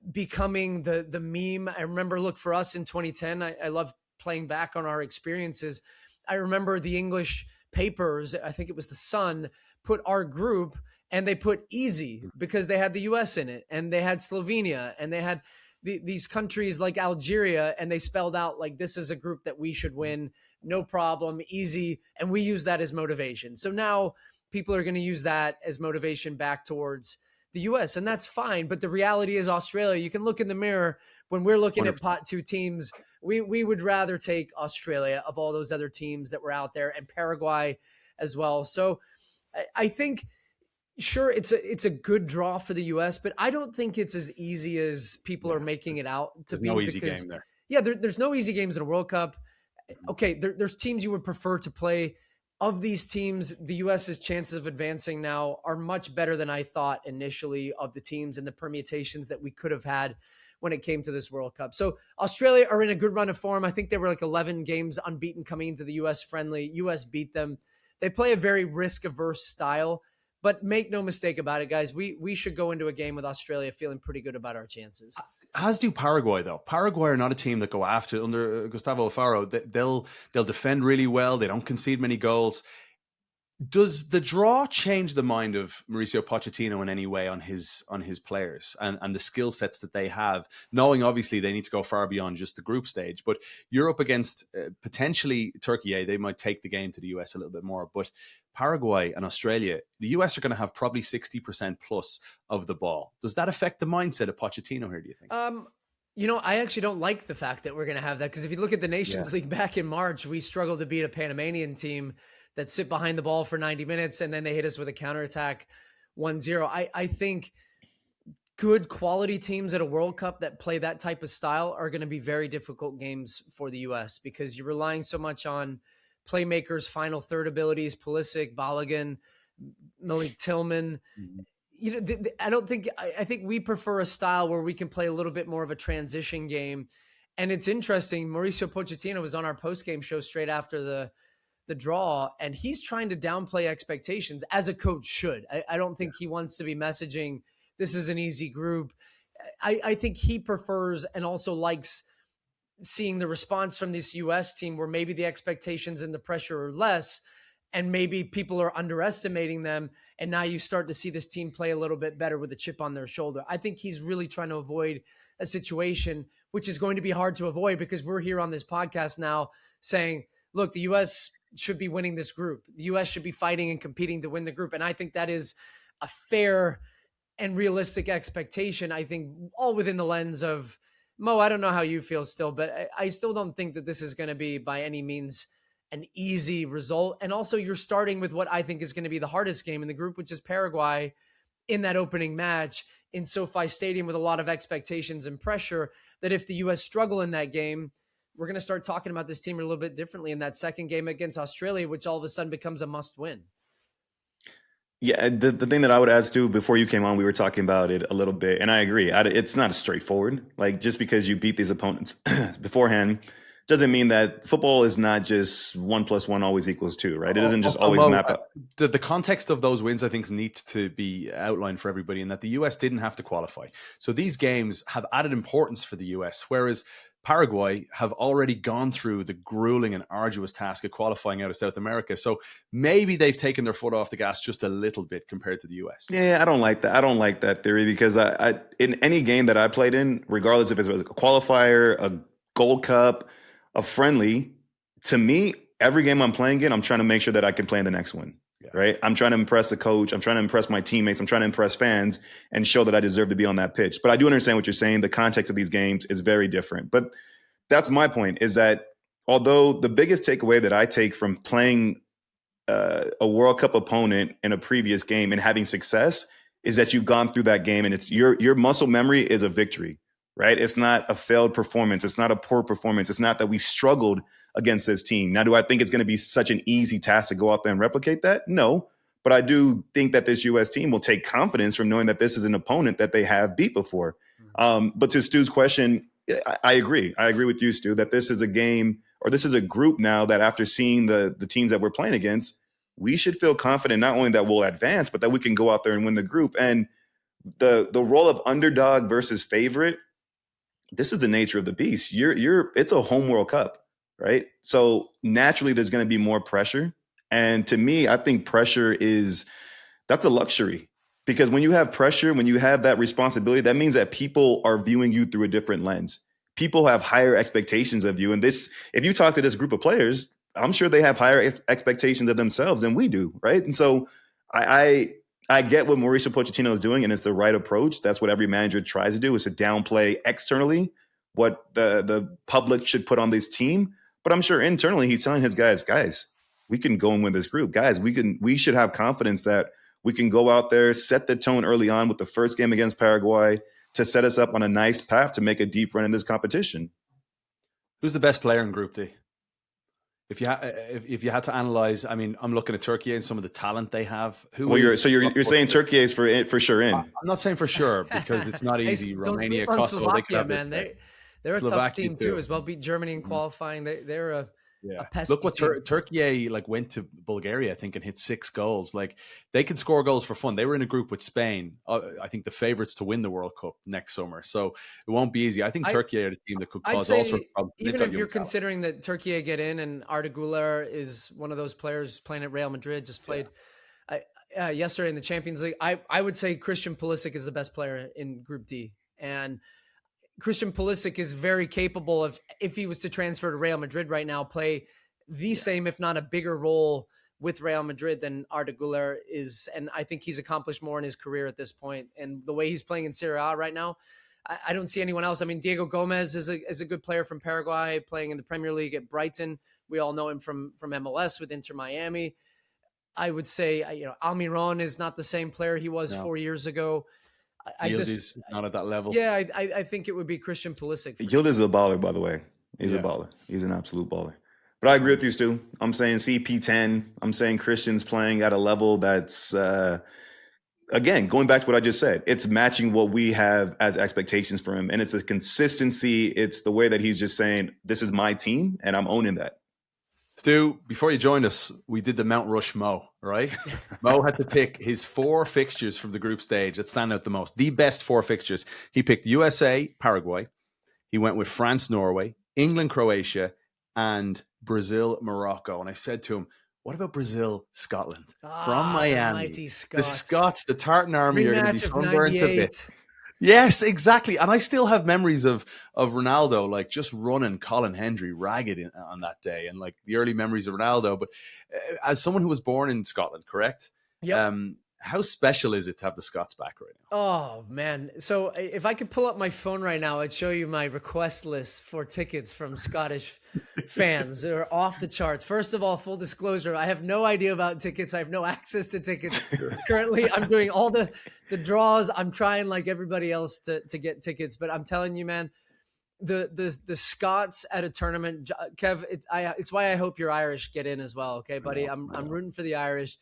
becoming the meme. I remember, look, for us in 2010, I love playing back on our experiences. I remember the English papers, I think it was the Sun, put our group and they put easy because they had the US in it, and they had Slovenia, and they had these countries like Algeria, and they spelled out like, this is a group that we should win, no problem, easy. And we use that as motivation. So now people are going to use that as motivation back towards the US, and that's fine. But the reality is, Australia, you can look in the mirror when we're looking 100%. At pot 2 teams. We would rather take Australia of all those other teams that were out there, and Paraguay as well. So I think, sure, it's a good draw for the US, but I don't think it's as easy as people are making it out to be. No easy game there. Yeah, there's no easy games in a World Cup. Okay, there's teams you would prefer to play. Of these teams, the US's chances of advancing now are much better than I thought initially, of the teams and the permutations that we could have had when it came to this World Cup. So Australia are in a good run of form. I think they were like 11 games unbeaten coming into the US friendly. US beat them. They play a very risk-averse style, but make no mistake about it, guys. We should go into a game with Australia feeling pretty good about our chances. As do Paraguay, though. Paraguay are not a team that go after under Gustavo Alfaro. They'll defend really well. They don't concede many goals. Does the draw change the mind of Mauricio Pochettino in any way on his players and the skill sets that they have, knowing obviously they need to go far beyond just the group stage? But Europe against potentially Turkey, they might take the game to the US a little bit more. But Paraguay and Australia, the US are going to have probably 60% plus of the ball. Does that affect the mindset of Pochettino here, do you think? I actually don't like the fact that we're going to have that, because if you look at the Nations League back in March, we struggled to beat a Panamanian team that sit behind the ball for 90 minutes, and then they hit us with a counterattack 1-0. I think good quality teams at a World Cup that play that type of style are going to be very difficult games for the US, because you're relying so much on playmakers, final third abilities, Pulisic, Balogun, Malik Tillman. I think we prefer a style where we can play a little bit more of a transition game. And it's interesting, Mauricio Pochettino was on our post-game show straight after the draw, and he's trying to downplay expectations, as a coach should. I don't think he wants to be messaging, this is an easy group. I think he prefers and also likes seeing the response from this US team, where maybe the expectations and the pressure are less, and maybe people are underestimating them. And now you start to see this team play a little bit better with a chip on their shoulder. I think he's really trying to avoid a situation, which is going to be hard to avoid, because we're here on this podcast now saying, look, the US should be winning this group. The US should be fighting and competing to win the group. And I think that is a fair and realistic expectation. I think all within the lens of, Mo, I don't know how you feel still, but I still don't think that this is going to be by any means an easy result. And also, you're starting with what I think is going to be the hardest game in the group, which is Paraguay, in that opening match in SoFi Stadium, with a lot of expectations and pressure that if the US struggle in that game, we're going to start talking about this team a little bit differently in that second game against Australia, which all of a sudden becomes a must win. Yeah, the thing that I would add, Stu, before you came on, we were talking about it a little bit, and I agree. It's not straightforward. Like, just because you beat these opponents beforehand doesn't mean that football is not just 1 + 1 always equals 2, right? It doesn't just always map up. The context of those wins, I think, needs to be outlined for everybody, in that the US didn't have to qualify. So these games have added importance for the US, whereas Paraguay have already gone through the grueling and arduous task of qualifying out of South America. So maybe they've taken their foot off the gas just a little bit compared to the US. Yeah, I don't like that. I don't like that theory, because I in any game that I played in, regardless if it's a qualifier, a Gold Cup, a friendly, to me, every game I'm playing in, I'm trying to make sure that I can play in the next one. Right? I'm trying to impress the coach. I'm trying to impress my teammates. I'm trying to impress fans and show that I deserve to be on that pitch. But I do understand what you're saying. The context of these games is very different. But that's my point, is that although the biggest takeaway that I take from playing a World Cup opponent in a previous game and having success is that you've gone through that game, and it's your muscle memory is a victory, right? It's not a failed performance. It's not a poor performance. It's not that we struggled against this team. Now, do I think it's going to be such an easy task to go out there and replicate that? No, but I do think that this U.S. team will take confidence from knowing that this is an opponent that they have beat before. But to Stu's question, I agree. I agree with you, Stu, that this is a game, or this is a group now that after seeing the teams that we're playing against, we should feel confident not only that we'll advance, but that we can go out there and win the group. And the role of underdog versus favorite, this is the nature of the beast. It's a home World Cup, right? So naturally there's going to be more pressure. And to me, I think that's a luxury, because when you have pressure, when you have that responsibility, that means that people are viewing you through a different lens. People have higher expectations of you. And if you talk to this group of players, I'm sure they have higher expectations of themselves than we do, right? And so I get what Mauricio Pochettino is doing, and it's the right approach. That's what every manager tries to do, is to downplay externally what the public should put on this team. But I'm sure internally he's telling his guys, we can go and win this group. Guys, we should have confidence that we can go out there, set the tone early on with the first game against Paraguay to set us up on a nice path to make a deep run in this competition. Who's the best player in Group D? If you had to analyze, I mean, I'm looking at Turkey and some of the talent they have. You're saying Turkey is for sure in? I'm not saying for sure, because it's not easy. Romania, Kosovo, Slovakia, man, they're a tough team too as well. Beat Germany in qualifying. They're a pesky Look what Turkey went to Bulgaria, I think, and hit 6 goals. Like, they can score goals for fun. They were in a group with Spain, I think the favorites to win the World Cup next summer. So it won't be easy. I think Turkey are the team that could cause all sorts of problems. Even if you're considering that Turkey get in, and Arda Güler is one of those players playing at Real Madrid, just played yesterday in the Champions League. I would say Christian Pulisic is the best player in Group D, and Christian Pulisic is very capable of, if he was to transfer to Real Madrid right now, play the same, if not a bigger role with Real Madrid than Arda Güler is. And I think he's accomplished more in his career at this point. And the way he's playing in Serie A right now, I don't see anyone else. I mean, Diego Gomez is a good player from Paraguay, playing in the Premier League at Brighton. We all know him from MLS with Inter Miami. I would say, Almiron is not the same player he was 4 years ago. Yildiz not at that level. Yeah, I think it would be Christian Pulisic. Yildiz is a baller, by the way. He's a baller. He's an absolute baller. But I agree with you, Stu. I'm saying CP10. I'm saying Christian's playing at a level that's, again, going back to what I just said, it's matching what we have as expectations for him. And it's a consistency. It's the way that he's just saying, this is my team, and I'm owning that. Stu, before you joined us, we did the Mount Rush Mo, right? Mo had to pick his 4 fixtures from the group stage that stand out the most. The best 4 fixtures. He picked USA, Paraguay. He went with France, Norway, England, Croatia, and Brazil, Morocco. And I said to him, what about Brazil, Scotland? From Miami. The Scots, the Tartan Army, are going to be sunburned to bits. Yes, exactly. And I still have memories of Ronaldo, like, just running Colin Hendry ragged on that day, and like the early memories of Ronaldo. But as someone who was born in Scotland, correct? Yeah. How special is it to have the Scots back right now? Oh, man. So if I could pull up my phone right now, I'd show you my request list for tickets from Scottish fans. They're off the charts. First of all, full disclosure, I have no idea about tickets. I have no access to tickets. Currently, I'm doing all the draws. I'm trying, like everybody else, to get tickets. But I'm telling you, man, the Scots at a tournament, Kev, it's why I hope your Irish get in as well. Okay, buddy? I'm rooting for the Irish.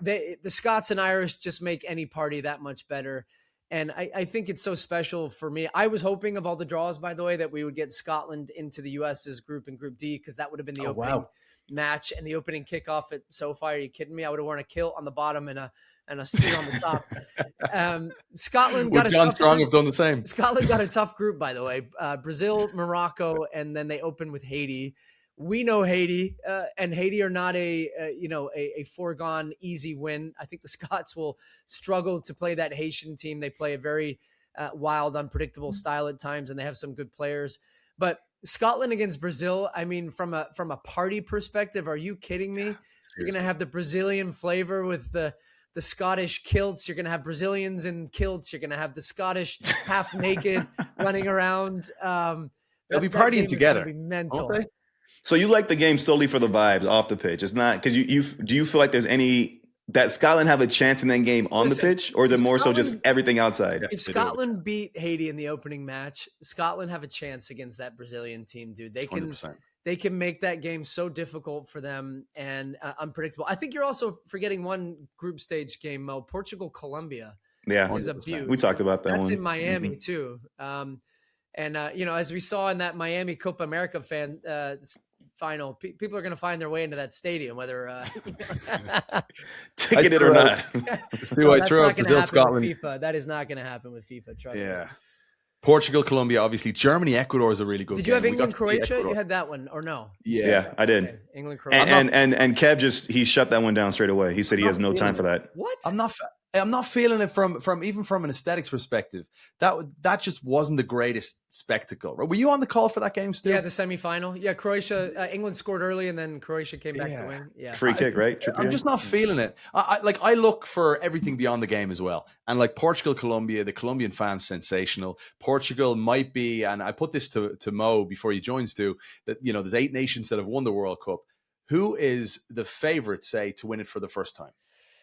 The Scots and Irish just make any party that much better. And I think it's so special for me. I was hoping, of all the draws, by the way, that we would get Scotland into the US's group in Group D, because that would have been the opening match and the opening kickoff at SoFi. Are you kidding me? I would have worn a kilt on the bottom and a suit on the top. Scotland got John Strong have done the same. Scotland got a tough group, by the way. Brazil, Morocco, and then they open with Haiti. We know Haiti, and Haiti are not a foregone easy win. I think the Scots will struggle to play that Haitian team. They play a very wild, unpredictable style at times, and they have some good players. But Scotland against Brazil, I mean, from a party perspective, are you kidding me? You're going to have the Brazilian flavor with the Scottish kilts. You're going to have Brazilians in kilts. You're going to have the Scottish half naked running around. They'll be partying together. Be mental. Okay. So you like the game solely for the vibes off the pitch? It's not because do you feel like there's any that Scotland have a chance in that game on the pitch, or is it more so just everything outside? If Scotland beat Haiti in the opening match, Scotland have a chance against that Brazilian team, dude. They can 100%. They can make that game so difficult for them and unpredictable. I think you're also forgetting one group stage game, Mo. Portugal-Colombia. Yeah, is a beaut. We talked about that. That's one in Miami too. And as we saw in that Miami Copa America final, people are going to find their way into that stadium, whether ticket it or not. Stu, I threw out Brazil, Scotland. FIFA. That is not going to happen with FIFA. Trust me. Portugal, Colombia, obviously. Germany, Ecuador is a really good game. Did you have England, Croatia? You had that one or no? Yeah, I did. Okay. England, Croatia. And Kev he shut that one down straight away. He said he has no time for that. What? I'm not feeling it from even from an aesthetics perspective. That just wasn't the greatest spectacle. Right? Were you on the call for that game, Stu? Yeah, the semifinal. Yeah, Croatia, England scored early, and then Croatia came back to win. Yeah, free kick, right? I'm just not feeling it. I look for everything beyond the game as well. And like Portugal, Colombia, the Colombian fans sensational. Portugal might be, and I put this to Mo before he joins, Stu, that there's 8 nations that have won the World Cup. Who is the favorite, say, to win it for the first time?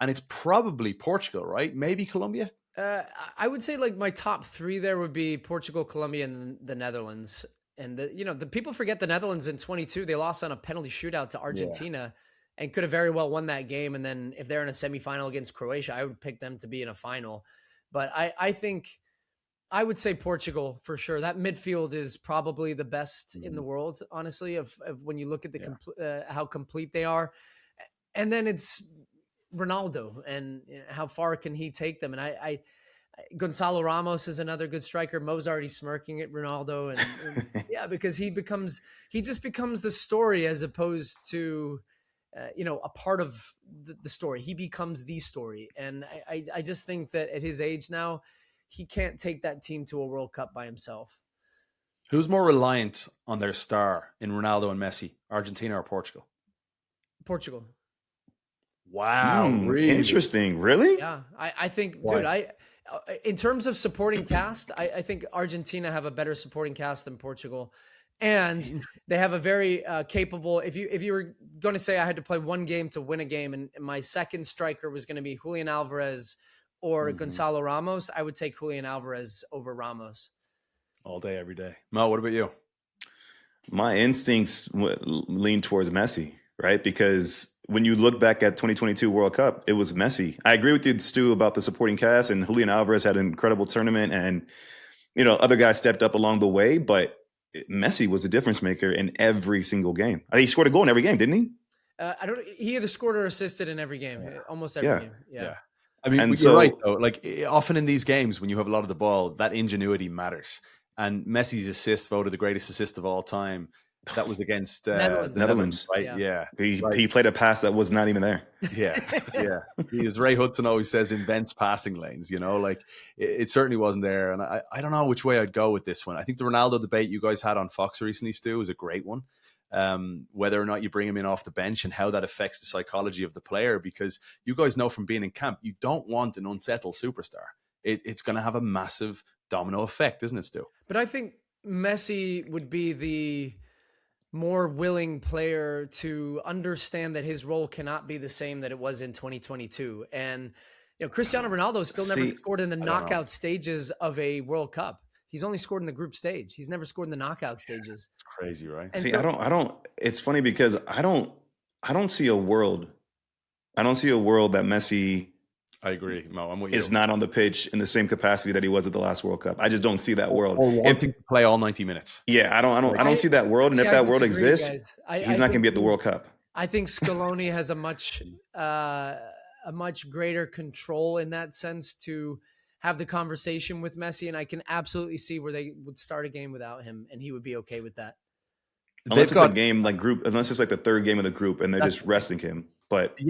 And it's probably Portugal, right? Maybe Colombia? I would say like my top 3 there would be Portugal, Colombia, and the Netherlands. And the people forget the Netherlands in 22, they lost on a penalty shootout to Argentina and could have very well won that game. And then if they're in a semifinal against Croatia, I would pick them to be in a final. But I think I would say Portugal for sure. That midfield is probably the best in the world, honestly, of when you look at how complete they are. And then it's Ronaldo and how far can he take them? And I Gonzalo Ramos is another good striker. Mo's already smirking at Ronaldo, and because he just becomes the story as opposed to a part of the story. He becomes the story, and I just think that at his age now, he can't take that team to a World Cup by himself. Who's more reliant on their star in Ronaldo and Messi, Argentina or Portugal? Portugal. Wow, really interesting. Really? Yeah, I think, dude, in terms of supporting cast, I think Argentina have a better supporting cast than Portugal, and they have a very capable. If you were going to say I had to play one game to win a game, and my second striker was going to be Julian Alvarez or Gonzalo Ramos, I would take Julian Alvarez over Ramos. All day, every day. Mo, what about you? My instincts lean towards Messi, right? Because when you look back at 2022 World Cup, it was Messi. I agree with you, Stu, about the supporting cast, and Julian Alvarez had an incredible tournament, and other guys stepped up along the way, but Messi was a difference maker in every single game. I think he scored a goal in every game, didn't he? He either scored or assisted in every game, almost every game. Yeah. I mean, you're right though. Like often in these games, when you have a lot of the ball, that ingenuity matters. And Messi's assist voted the greatest assist of all time. That was against Netherlands, right? Yeah. He played a pass that was not even there. Yeah. As Ray Hudson always says, invents passing lanes, like it certainly wasn't there. And I don't know which way I'd go with this one. I think the Ronaldo debate you guys had on Fox recently, Stu, was a great one. Whether or not you bring him in off the bench and how that affects the psychology of the player, because you guys know from being in camp, you don't want an unsettled superstar. It's going to have a massive domino effect, isn't it, Stu? But I think Messi would be the more willing player to understand that his role cannot be the same that it was in 2022. And Cristiano Ronaldo still never scored in the knockout stages of a World Cup. He's only scored in the group stage. He's never scored in the knockout stages. Crazy, right? And I don't. It's funny because I don't see a world. I don't see a world that Messi. I agree, Mo. I'm with you. Is not on the pitch in the same capacity that he was at the last World Cup. I just don't see that world. Or wanting to play all 90 minutes. Yeah, I don't see that world. And if that world exists, he's not going to be at the World Cup. I think Scaloni has a much greater control in that sense to have the conversation with Messi, and I can absolutely see where they would start a game without him, and he would be okay with that. Unless it's a game like group, unless it's like the third game of the group, and they're just resting him. But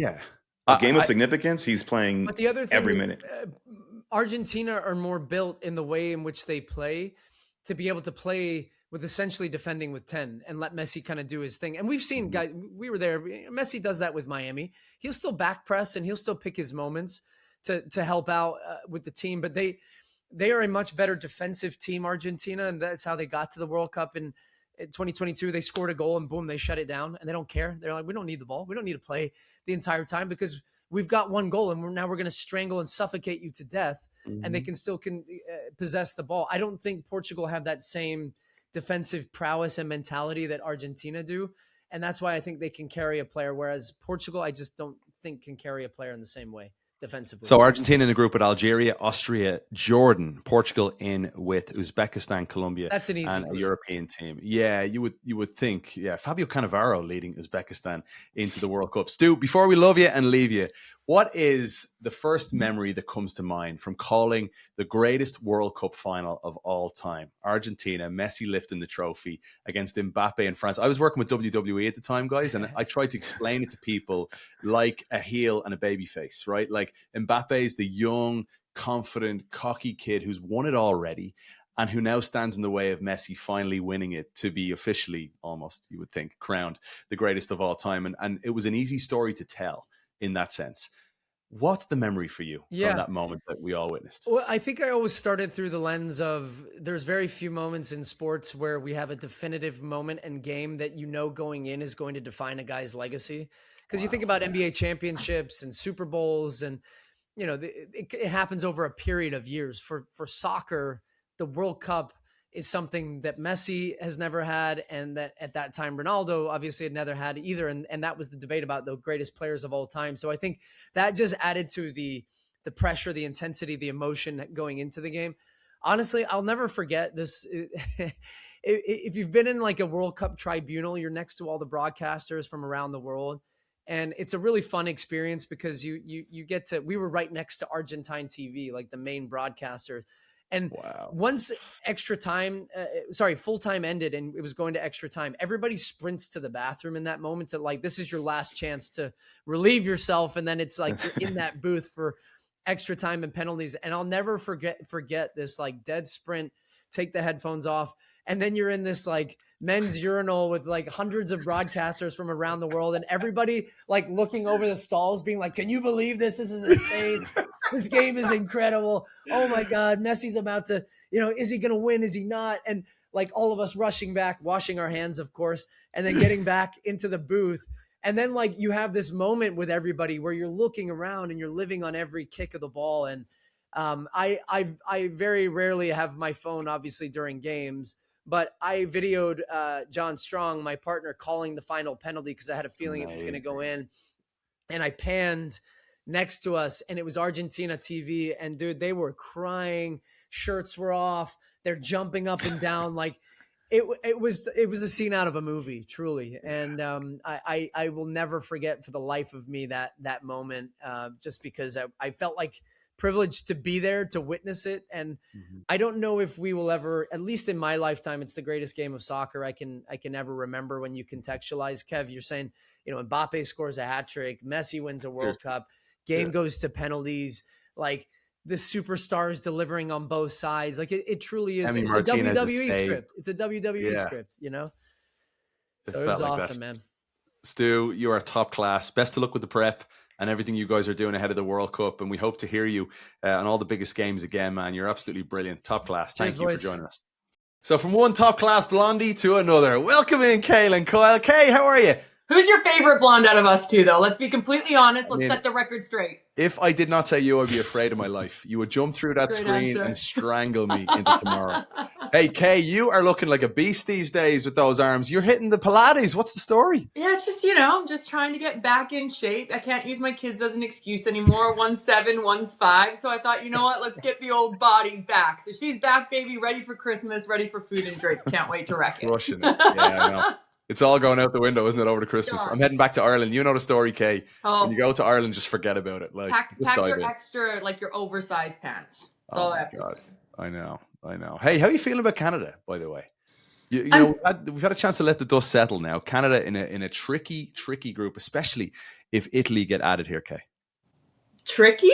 a game of significance, he's playing but the other thing, every minute. Argentina are more built in the way in which they play to be able to play with essentially defending with 10 and let Messi kind of do his thing. And we've seen guys, we were there. Messi does that with Miami. He'll still back press and he'll still pick his moments to help out with the team. But they are a much better defensive team, Argentina. And that's how they got to the World Cup in 2022. They scored a goal and boom, they shut it down and they don't care. They're like, we don't need the ball. We don't need to play the entire time because we've got one goal and now we're going to strangle and suffocate you to death. And they can still possess the ball. I don't think Portugal have that same defensive prowess and mentality that Argentina do. And that's why I think they can carry a player. Whereas Portugal, I just don't think can carry a player in the same way. defensively. So Argentina in a group with Algeria, Austria, Jordan, Portugal in with Uzbekistan, Colombia. That's an easy and group. A European team. Yeah, you would think. Yeah, Fabio Cannavaro leading Uzbekistan into the World Cup. Stu, before we love you and leave you, what is the first memory that comes to mind from calling the greatest World Cup final of all time? Argentina, Messi lifting the trophy against Mbappe in France. I was working with WWE at the time, guys, and I tried to explain it to people like a heel and a baby face, right? Like Mbappe is the young, confident, cocky kid who's won it already and who now stands in the way of Messi finally winning it to be officially, almost, you would think, crowned the greatest of all time. And it was an easy story to tell in that sense. What's the memory for you from that moment that we all witnessed? Well, I think I always started through the lens of there's very few moments in sports where we have a definitive moment and game that going in is going to define a guy's legacy. Because you think about NBA championships and Super Bowls and, it happens over a period of years. For soccer, the World Cup is something that Messi has never had, and that at that time Ronaldo obviously had never had either, and that was the debate about the greatest players of all time. So I think that just added to the pressure, the intensity, the emotion going into the game. Honestly, I'll never forget this. If you've been in like a World Cup tribunal, you're next to all the broadcasters from around the world, and it's a really fun experience because you get to. We were right next to Argentine TV, like the main broadcaster. And once full time ended and it was going to extra time, everybody sprints to the bathroom in that moment to like, this is your last chance to relieve yourself. And then it's like, you're in that booth for extra time and penalties. And I'll never forget this like dead sprint, take the headphones off. And then you're in this like men's urinal with like hundreds of broadcasters from around the world and everybody like looking over the stalls being like, can you believe this? This is insane. This game is incredible. Oh my God, Messi's about to, is he going to win? Is he not? And like all of us rushing back, washing our hands, of course, and then getting back into the booth. And then like you have this moment with everybody where you're looking around and you're living on every kick of the ball. And I very rarely have my phone, obviously, during games. But I videoed John Strong, my partner, calling the final penalty because I had a feeling it was going to go in. And I panned next to us, and it was Argentina TV. And, dude, they were crying. Shirts were off. They're jumping up and down. Like, it was a scene out of a movie, truly. And I will never forget for the life of me that moment just because I felt like privileged to be there to witness it. And I don't know if we will ever, at least in my lifetime, it's the greatest game of soccer I can ever remember. When you contextualize, Kev, you're saying, Mbappe scores a hat trick, Messi wins a World Cup, game goes to penalties, like the superstars delivering on both sides. Like it truly is. It's a WWE script. It's a WWE script, So it was like awesome, man. Stu, you are top class. Best of luck with the prep and everything you guys are doing ahead of the World Cup. And we hope to hear you on all the biggest games again, man. You're absolutely brilliant. Top class. Thank you for joining us. So from one top class blondie to another, welcome in Kaylyn Kyle. Kay, how are you? Who's your favorite blonde out of us two, though? Let's be completely honest. Let's set the record straight. If I did not say you, I'd be afraid of my life. You would jump through that screen and strangle me into tomorrow. Hey, Kay, you are looking like a beast these days with those arms. You're hitting the Pilates. What's the story? Yeah, it's just, I'm just trying to get back in shape. I can't use my kids as an excuse anymore. One's 7, one's 5. So I thought, you know what? Let's get the old body back. So she's back, baby, ready for Christmas, ready for food and drink. Can't wait to wreck it. Crushing it. Yeah, I know. It's all going out the window, isn't it, over to Christmas? I'm heading back to Ireland. You know the story, Kay. When you go to Ireland, just forget about it. Like, pack your extra, like your oversized pants. That's all I have to say. I know. Hey, how are you feeling about Canada, by the way? You know, we've had a chance to let the dust settle now. Canada in a tricky group, especially if Italy get added here, Kay. Tricky?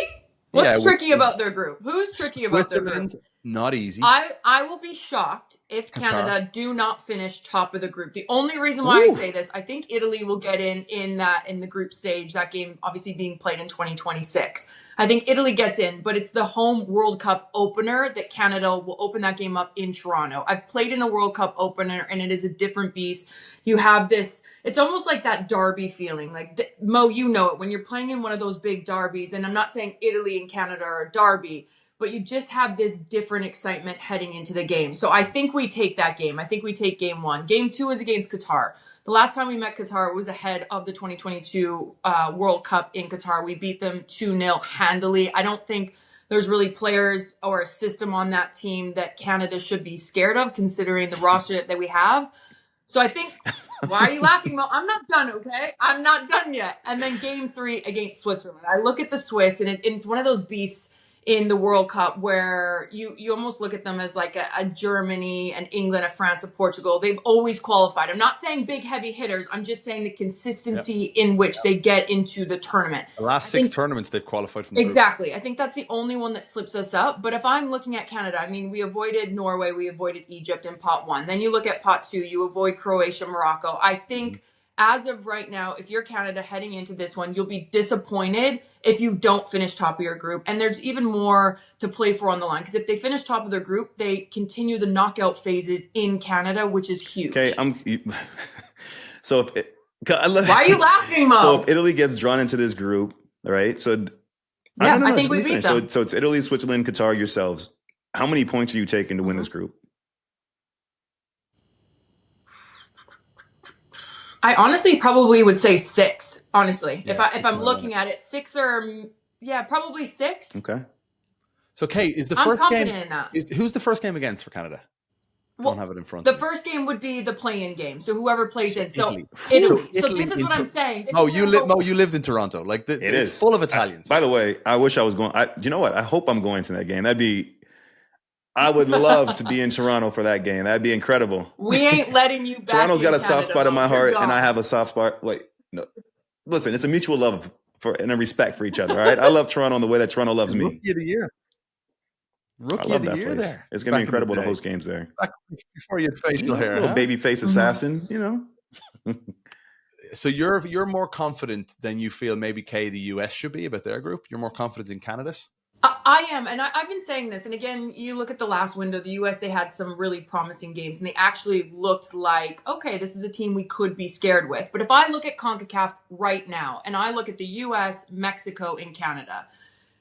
What's tricky about their group? Who's tricky about their group? Not easy. I will be shocked if Canada do not finish top of the group. The only reason why I say this, I think Italy will get in the group stage, that game obviously being played in 2026. I think Italy gets in, but it's the home World Cup opener that Canada will open that game up in Toronto. I've played in a World Cup opener and it is a different beast. You have this, it's almost like that derby feeling. Like, Mo, you know it, when you're playing in one of those big derbies, and I'm not saying Italy and Canada are a derby, but you just have this different excitement heading into the game. So I think we take that game. I think we take game 1. Game 2 is against Qatar. The last time we met Qatar was ahead of the 2022 World Cup in Qatar. We beat them 2-0 handily. I don't think there's really players or a system on that team that Canada should be scared of, considering the roster that we have. So I think, why are you laughing, Mo? I'm not done, okay? I'm not done yet. And then game 3 against Switzerland. I look at the Swiss, and it's one of those beasts in the World Cup where you almost look at them as like a Germany, an England, a France, a Portugal. They've always qualified. I'm not saying big, heavy hitters. I'm just saying the consistency in which they get into the tournament. The last 6 tournaments they've qualified from the Exactly. group. I think that's the only one that slips us up. But if I'm looking at Canada, I mean, we avoided Norway, we avoided Egypt in pot 1. Then you look at pot 2, you avoid Croatia, Morocco. I think as of right now, if you're Canada heading into this one, you'll be disappointed if you don't finish top of your group. And there's even more to play for on the line. Because if they finish top of their group, they continue the knockout phases in Canada, which is huge. Okay, so if why are you laughing, Mo? So if Italy gets drawn into this group, right? So I think we beat them. So it's Italy, Switzerland, Qatar, yourselves. How many points are you taking to win this group? I honestly probably would say 6. Honestly, if I'm looking at it, 6 or probably 6. Okay. So, Kate, is the I'm first confident game? In that. Who's the first game against for Canada? Don't have it in front. The first game would be the play-in game. So whoever plays it. So Italy. So this is what I'm saying. You lived in Toronto. Like it's full of Italians. By the way, I wish I was going. Do you know what? I hope I'm going to that game. I would love to be in Toronto for that game. That'd be incredible. We ain't letting you back. Toronto's got a Canada, soft spot in my heart, and I have a soft spot. Wait, no. Listen, it's a mutual love and a respect for each other. All right, I love Toronto in the way that Toronto loves me. Rookie of the year. I love that place. There. It's gonna be incredible to host games there. Back before you had facial hair, little baby face assassin, you know. So you're more confident than you feel maybe the US should be about their group. You're more confident in Canada's. I am, and I've been saying this. And again, you look at the last window, the US, they had some really promising games, and they actually looked like, okay, this is a team we could be scared with. But if I look at CONCACAF right now, and I look at the US, Mexico, and Canada,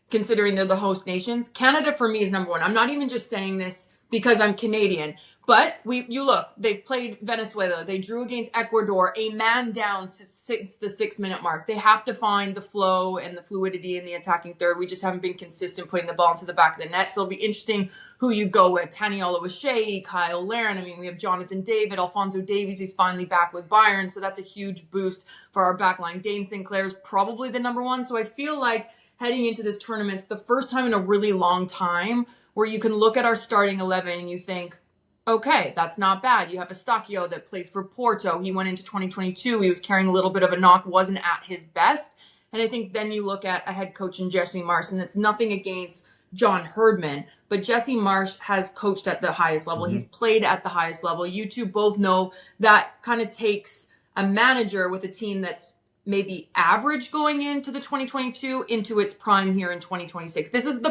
considering they're the host nations, Canada for me is number 1. I'm not even just saying this because I'm Canadian, but you look, they played Venezuela, they drew against Ecuador, a man down since the 6-minute mark. They have to find the flow and the fluidity in the attacking third. We just haven't been consistent putting the ball into the back of the net. So it'll be interesting who you go with. Taniela Washea, Kyle Larin. I mean, we have Jonathan David, Alphonso Davies. He's finally back with Bayern. So that's a huge boost for our backline. Dane Sinclair's probably the number 1. So I feel like heading into this tournament, it's the first time in a really long time where you can look at our starting 11 and you think, okay, that's not bad. You have Eustáquio that plays for Porto. He went into 2022. He was carrying a little bit of a knock, wasn't at his best. And I think then you look at a head coach in Jesse Marsh, and it's nothing against John Herdman, but Jesse Marsh has coached at the highest level. He's played at the highest level. You two both know that kind of takes a manager with a team that's maybe average going into the 2022 into its prime here in 2026. This is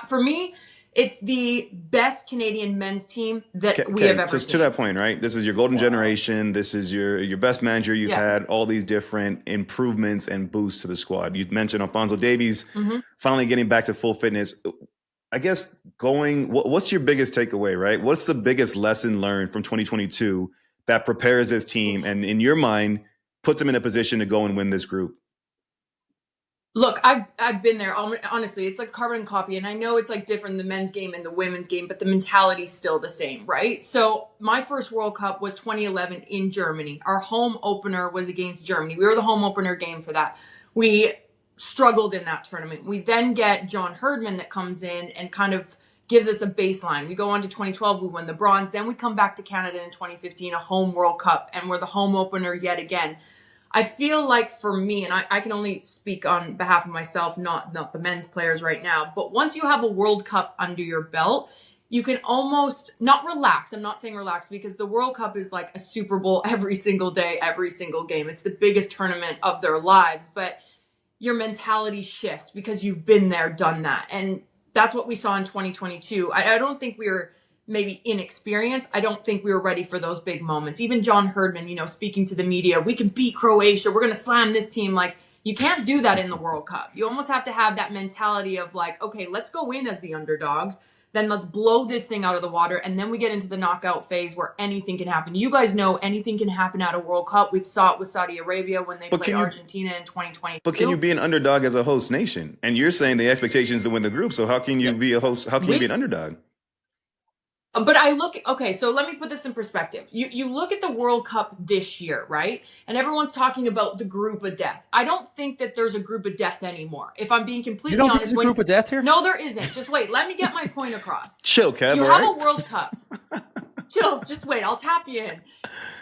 for me, it's the best Canadian men's team that we have ever seen. So to that point, right? This is your golden generation. This is your best manager. You've had all these different improvements and boosts to the squad. You mentioned Alphonso Davies finally getting back to full fitness. I guess what's your biggest takeaway, right? What's the biggest lesson learned from 2022 that prepares this team and in your mind puts them in a position to go and win this group? Look, I've been there. Honestly, it's like carbon copy. And I know it's like different, the men's game and the women's game, but the mentality's still the same, right? So my first World Cup was 2011 in Germany. Our home opener was against Germany. We were the home opener game for that. We struggled in that tournament. We then get John Herdman that comes in and kind of gives us a baseline. We go on to 2012, we win the bronze. Then we come back to Canada in 2015, a home World Cup, and we're the home opener yet again. I feel like for me, and I can only speak on behalf of myself, not the men's players right now, but once you have a World Cup under your belt, you can almost not relax. I'm not saying relax because the World Cup is like a Super Bowl every single day, every single game. It's the biggest tournament of their lives, but your mentality shifts because you've been there, done that. And that's what we saw in 2022. I don't think we were maybe inexperienced. I don't think we were ready for those big moments. Even John Herdman, speaking to the media, we can beat Croatia. We're going to slam this team. Like, you can't do that in the World Cup. You almost have to have that mentality of like, okay, let's go in as the underdogs. then let's blow this thing out of the water. And then we get into the knockout phase where anything can happen. You guys know anything can happen at a World Cup. We saw it with Saudi Arabia when they played Argentina in 2020. But can you be an underdog as a host nation? And you're saying the expectation is to win the group. So how can you be a host? How can you be an underdog? But so let me put this in perspective. You look at the World Cup this year, right? And everyone's talking about the group of death. I don't think that there's a group of death anymore. If I'm being completely honest. You don't think there's a group of death here? No, there isn't. Just wait. Let me get my point across. Chill, Kev. You have a World Cup. Chill. Just wait. I'll tap you in.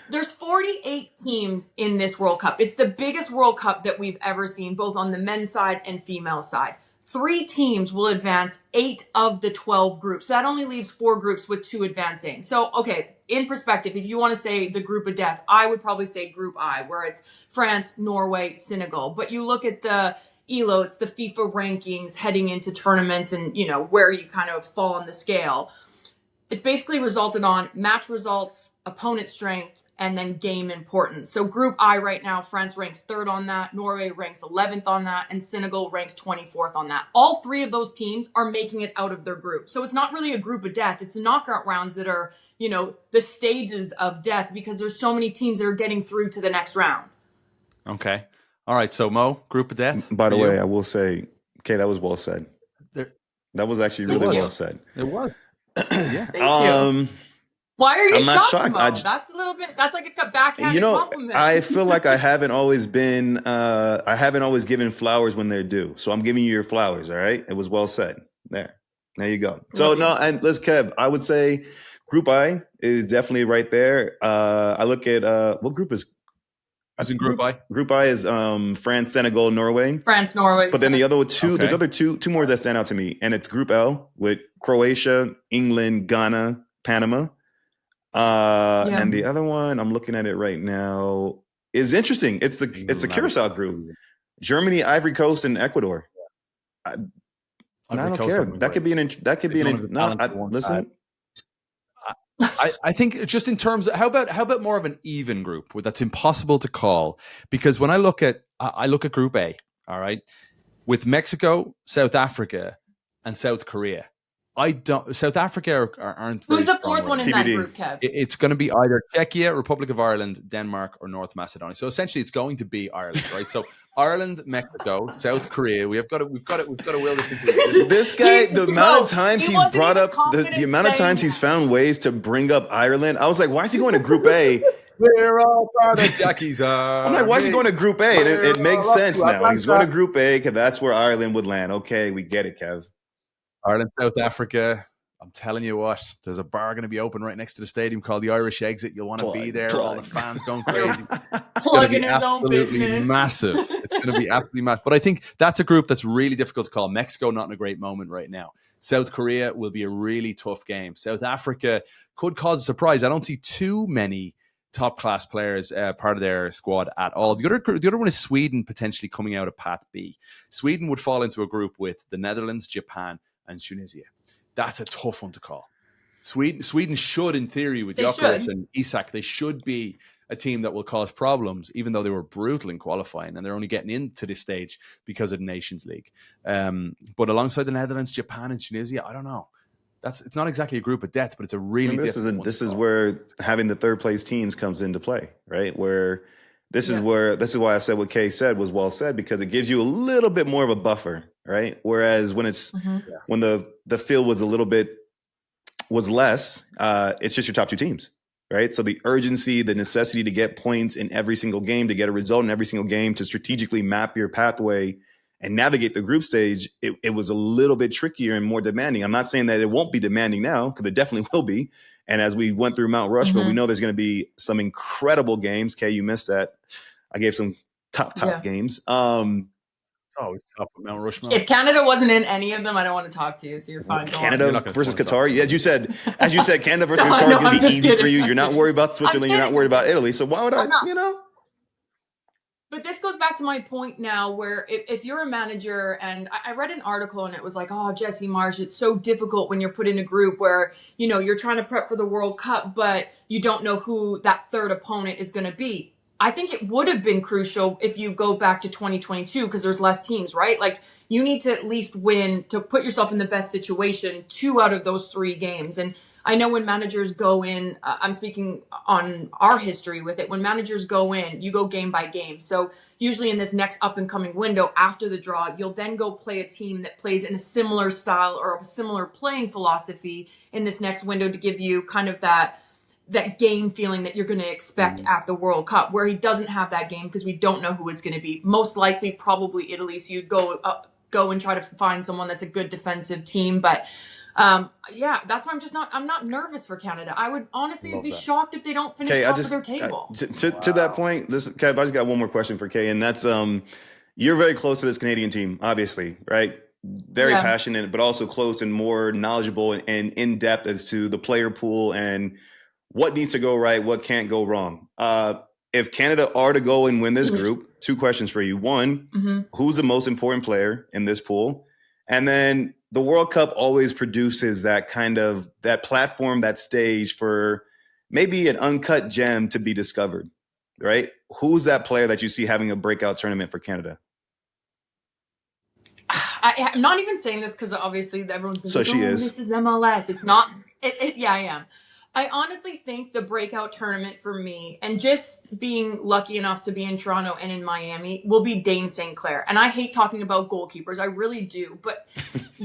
There's 48 teams in this World Cup. It's the biggest World Cup that we've ever seen, both on the men's side and female side. 3 teams will advance 8 of the 12 groups. So that only leaves 4 groups with 2 advancing. So, okay, in perspective, if you want to say the group of death, I would probably say Group I, where it's France, Norway, Senegal. But you look at the ELO, it's the FIFA rankings heading into tournaments and, where you kind of fall on the scale. It's basically resulted on match results, opponent strength, and then game importance. So Group I right now, France ranks 3rd on that, Norway ranks 11th on that, and Senegal ranks 24th on that. All 3 of those teams are making it out of their group. So it's not really a group of death. It's the knockout rounds that are, the stages of death, because there's so many teams that are getting through to the next round. Okay. All right. So Mo, group of death. By the way, I will say, okay, that was well said. That was actually really well said. It was. Yeah. Thank you. Why are you I'm not shocked? shocked. That's a little bit. That's like a backhanded compliment. I feel like I haven't always given flowers when they're due. So I'm giving you your flowers. All right. It was well said. There you go. So and let's Kev. I would say Group I is definitely right there. I look at what group is. As in Group I. Group I is France, Senegal, Norway. France, Norway. But then the other 2, there's other two more that stand out to me, and it's Group L with Croatia, England, Ghana, Panama. And the other one, I'm looking at it right now, is interesting. It's the Curacao group. Germany, Ivory Coast, and Ecuador. I don't care. That could be listen. I think just in terms of how about more of an even group that's impossible to call, because when I look at Group A, all right, with Mexico, South Africa, and South Korea. South Africa aren't. Who's the 4th one in that group, Kev? It's going to be either Czechia, Republic of Ireland, Denmark, or North Macedonia. So essentially, it's going to be Ireland, right? So Ireland, Mexico, South Korea. We've got to will this into this guy. The amount of times he's brought up the amount of times he's found ways to bring up Ireland. I was like, why is he going to Group A? We're all part of Jackie's. I'm like, why is he going to Group A? It makes sense now. He's going to Group A because that's where Ireland would land. Okay, we get it, Kev. Ireland, South Africa. I'm telling you what, there's a bar going to be open right next to the stadium called the Irish Exit. You'll want to be there. All the fans going crazy. It's going to be absolutely massive. It's going to be absolutely massive. But I think that's a group that's really difficult to call. Mexico, not in a great moment right now. South Korea will be a really tough game. South Africa could cause a surprise. I don't see too many top-class players part of their squad at all. The other one is Sweden, potentially coming out of Path B. Sweden would fall into a group with the Netherlands, Japan, and Tunisia. That's a tough one to call. Sweden should, in theory, with Jokerit and Isak, they should be a team that will cause problems, even though they were brutal in qualifying, and they're only getting into this stage because of the Nations League. But alongside the Netherlands, Japan, and Tunisia, I don't know. It's not exactly a group of death, but it's a really difficult one. This is where having the 3rd place teams comes into play, right? This is why I said what Kay said was well said, because it gives you a little bit more of a buffer, right? Whereas when when the field was less, it's just your top 2 teams, right? So the urgency, the necessity to get points in every single game, to get a result in every single game, to strategically map your pathway and navigate the group stage, it was a little bit trickier and more demanding. I'm not saying that it won't be demanding now, because it definitely will be. And as we went through Mount Rushmore, we know there's going to be some incredible games. Kay, you missed that. I gave some top games. It's always tough with Mount Rushmore. If Canada wasn't in any of them, I don't want to talk to you. So you're fine. Canada versus Qatar. As you said, Canada versus Qatar is going to be easy for you. You're not worried about Switzerland. You're not worried about Italy. So why would I? But this goes back to my point now, where if you're a manager, and I read an article and it was like, oh, Jesse Marsh, it's so difficult when you're put in a group where, you're trying to prep for the World Cup, but you don't know who that 3rd opponent is going to be. I think it would have been crucial if you go back to 2022 because there's less teams, right? Like you need to at least win to put yourself in the best situation 2 out of those 3 games. And I know when managers go in, I'm speaking on our history with it. When managers go in, you go game by game. So usually in this next up and coming window after the draw, you'll then go play a team that plays in a similar style or a similar playing philosophy in this next window to give you kind of that game feeling that you're going to expect at the World Cup, where he doesn't have that game because we don't know who it's going to be. Most likely, probably Italy. So you'd go and try to find someone that's a good defensive team. But yeah, that's why I'm not nervous for Canada. I would honestly be shocked if they don't finish top of their table. To that point, Kev, I just got one more question for Kay, and that's you're very close to this Canadian team, obviously, right? Very passionate, but also close and more knowledgeable and in depth as to the player pool and what needs to go right, what can't go wrong. If Canada are to go and win this group, 2 questions for you. One, who's the most important player in this pool? And then the World Cup always produces that kind of that platform, that stage for maybe an uncut gem to be discovered, right? Who's that player that you see having a breakout tournament for Canada? I'm not even saying this because obviously everyone's been like, this is MLS. It's not. Yeah, I am. I honestly think the breakout tournament for me, and just being lucky enough to be in Toronto and in Miami, will be Dane St. Clair. And I hate talking about goalkeepers. I really do. But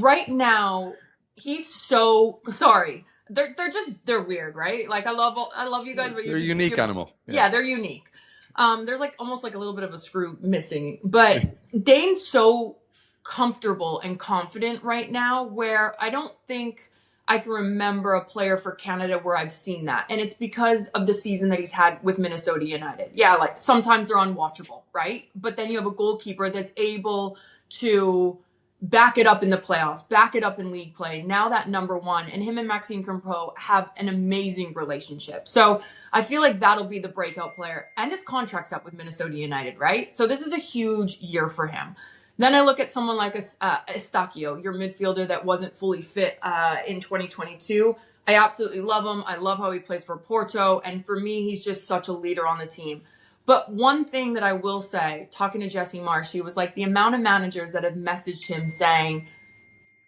right now, he's so sorry. They're weird, right? Like I love you guys, but you're a unique animal. Yeah, they're unique. There's like almost like a little bit of a screw missing. But Dane's so comfortable and confident right now where I don't think I can remember a player for Canada where I've seen that. And it's because of the season that he's had with Minnesota United. Yeah, like sometimes they're unwatchable, right? But then you have a goalkeeper that's able to back it up in the playoffs, back it up in league play. Now that number 1, and him and Maxime Crepeau have an amazing relationship. So I feel like that'll be the breakout player. And his contract's up with Minnesota United, right? So this is a huge year for him. Then I look at someone like Eustaquio, your midfielder that wasn't fully fit in 2022. I absolutely love him. I love how he plays for Porto. And for me, he's just such a leader on the team. But one thing that I will say, talking to Jesse Marsh, he was like, the amount of managers that have messaged him saying,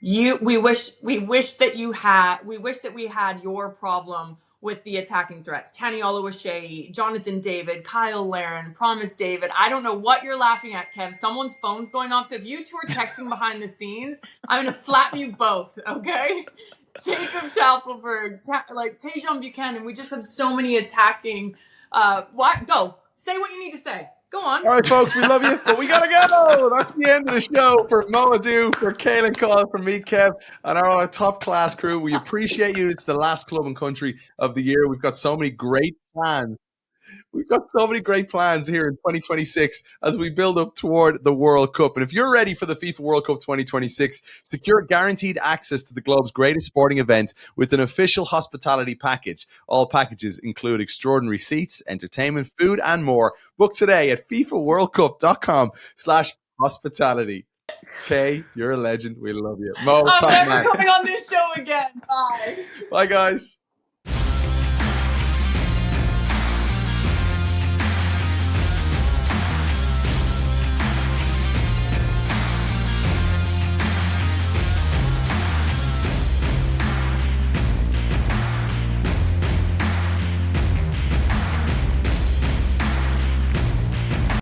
we wish that we had your problem with the attacking threats. Taniolo O'Shea, Jonathan David, Kyle Larin, Promise David. I don't know what you're laughing at, Kev. Someone's phone's going off. So if you 2 are texting behind the scenes, I'm going to slap you both, okay? Jacob Schaffelberg, Tajon Buchanan. We just have so many attacking. Go. Say what you need to say. Go on. All right, folks, we love you, but we got to go. That's the end of the show. For Moadu, for Kaylyn Kyle, for me, Kev, and our top-class crew, we appreciate you. It's the last club and country of the year. We've got so many great plans. We've got so many great plans here in 2026 as we build up toward the World Cup. And if you're ready for the FIFA World Cup 2026, secure guaranteed access to the globe's greatest sporting event with an official hospitality package. All packages include extraordinary seats, entertainment, food, and more. Book today at fifaworldcup.com/hospitality. Kay, you're a legend. We love you. Mo, I'm never coming on this show again. Bye. Bye, guys.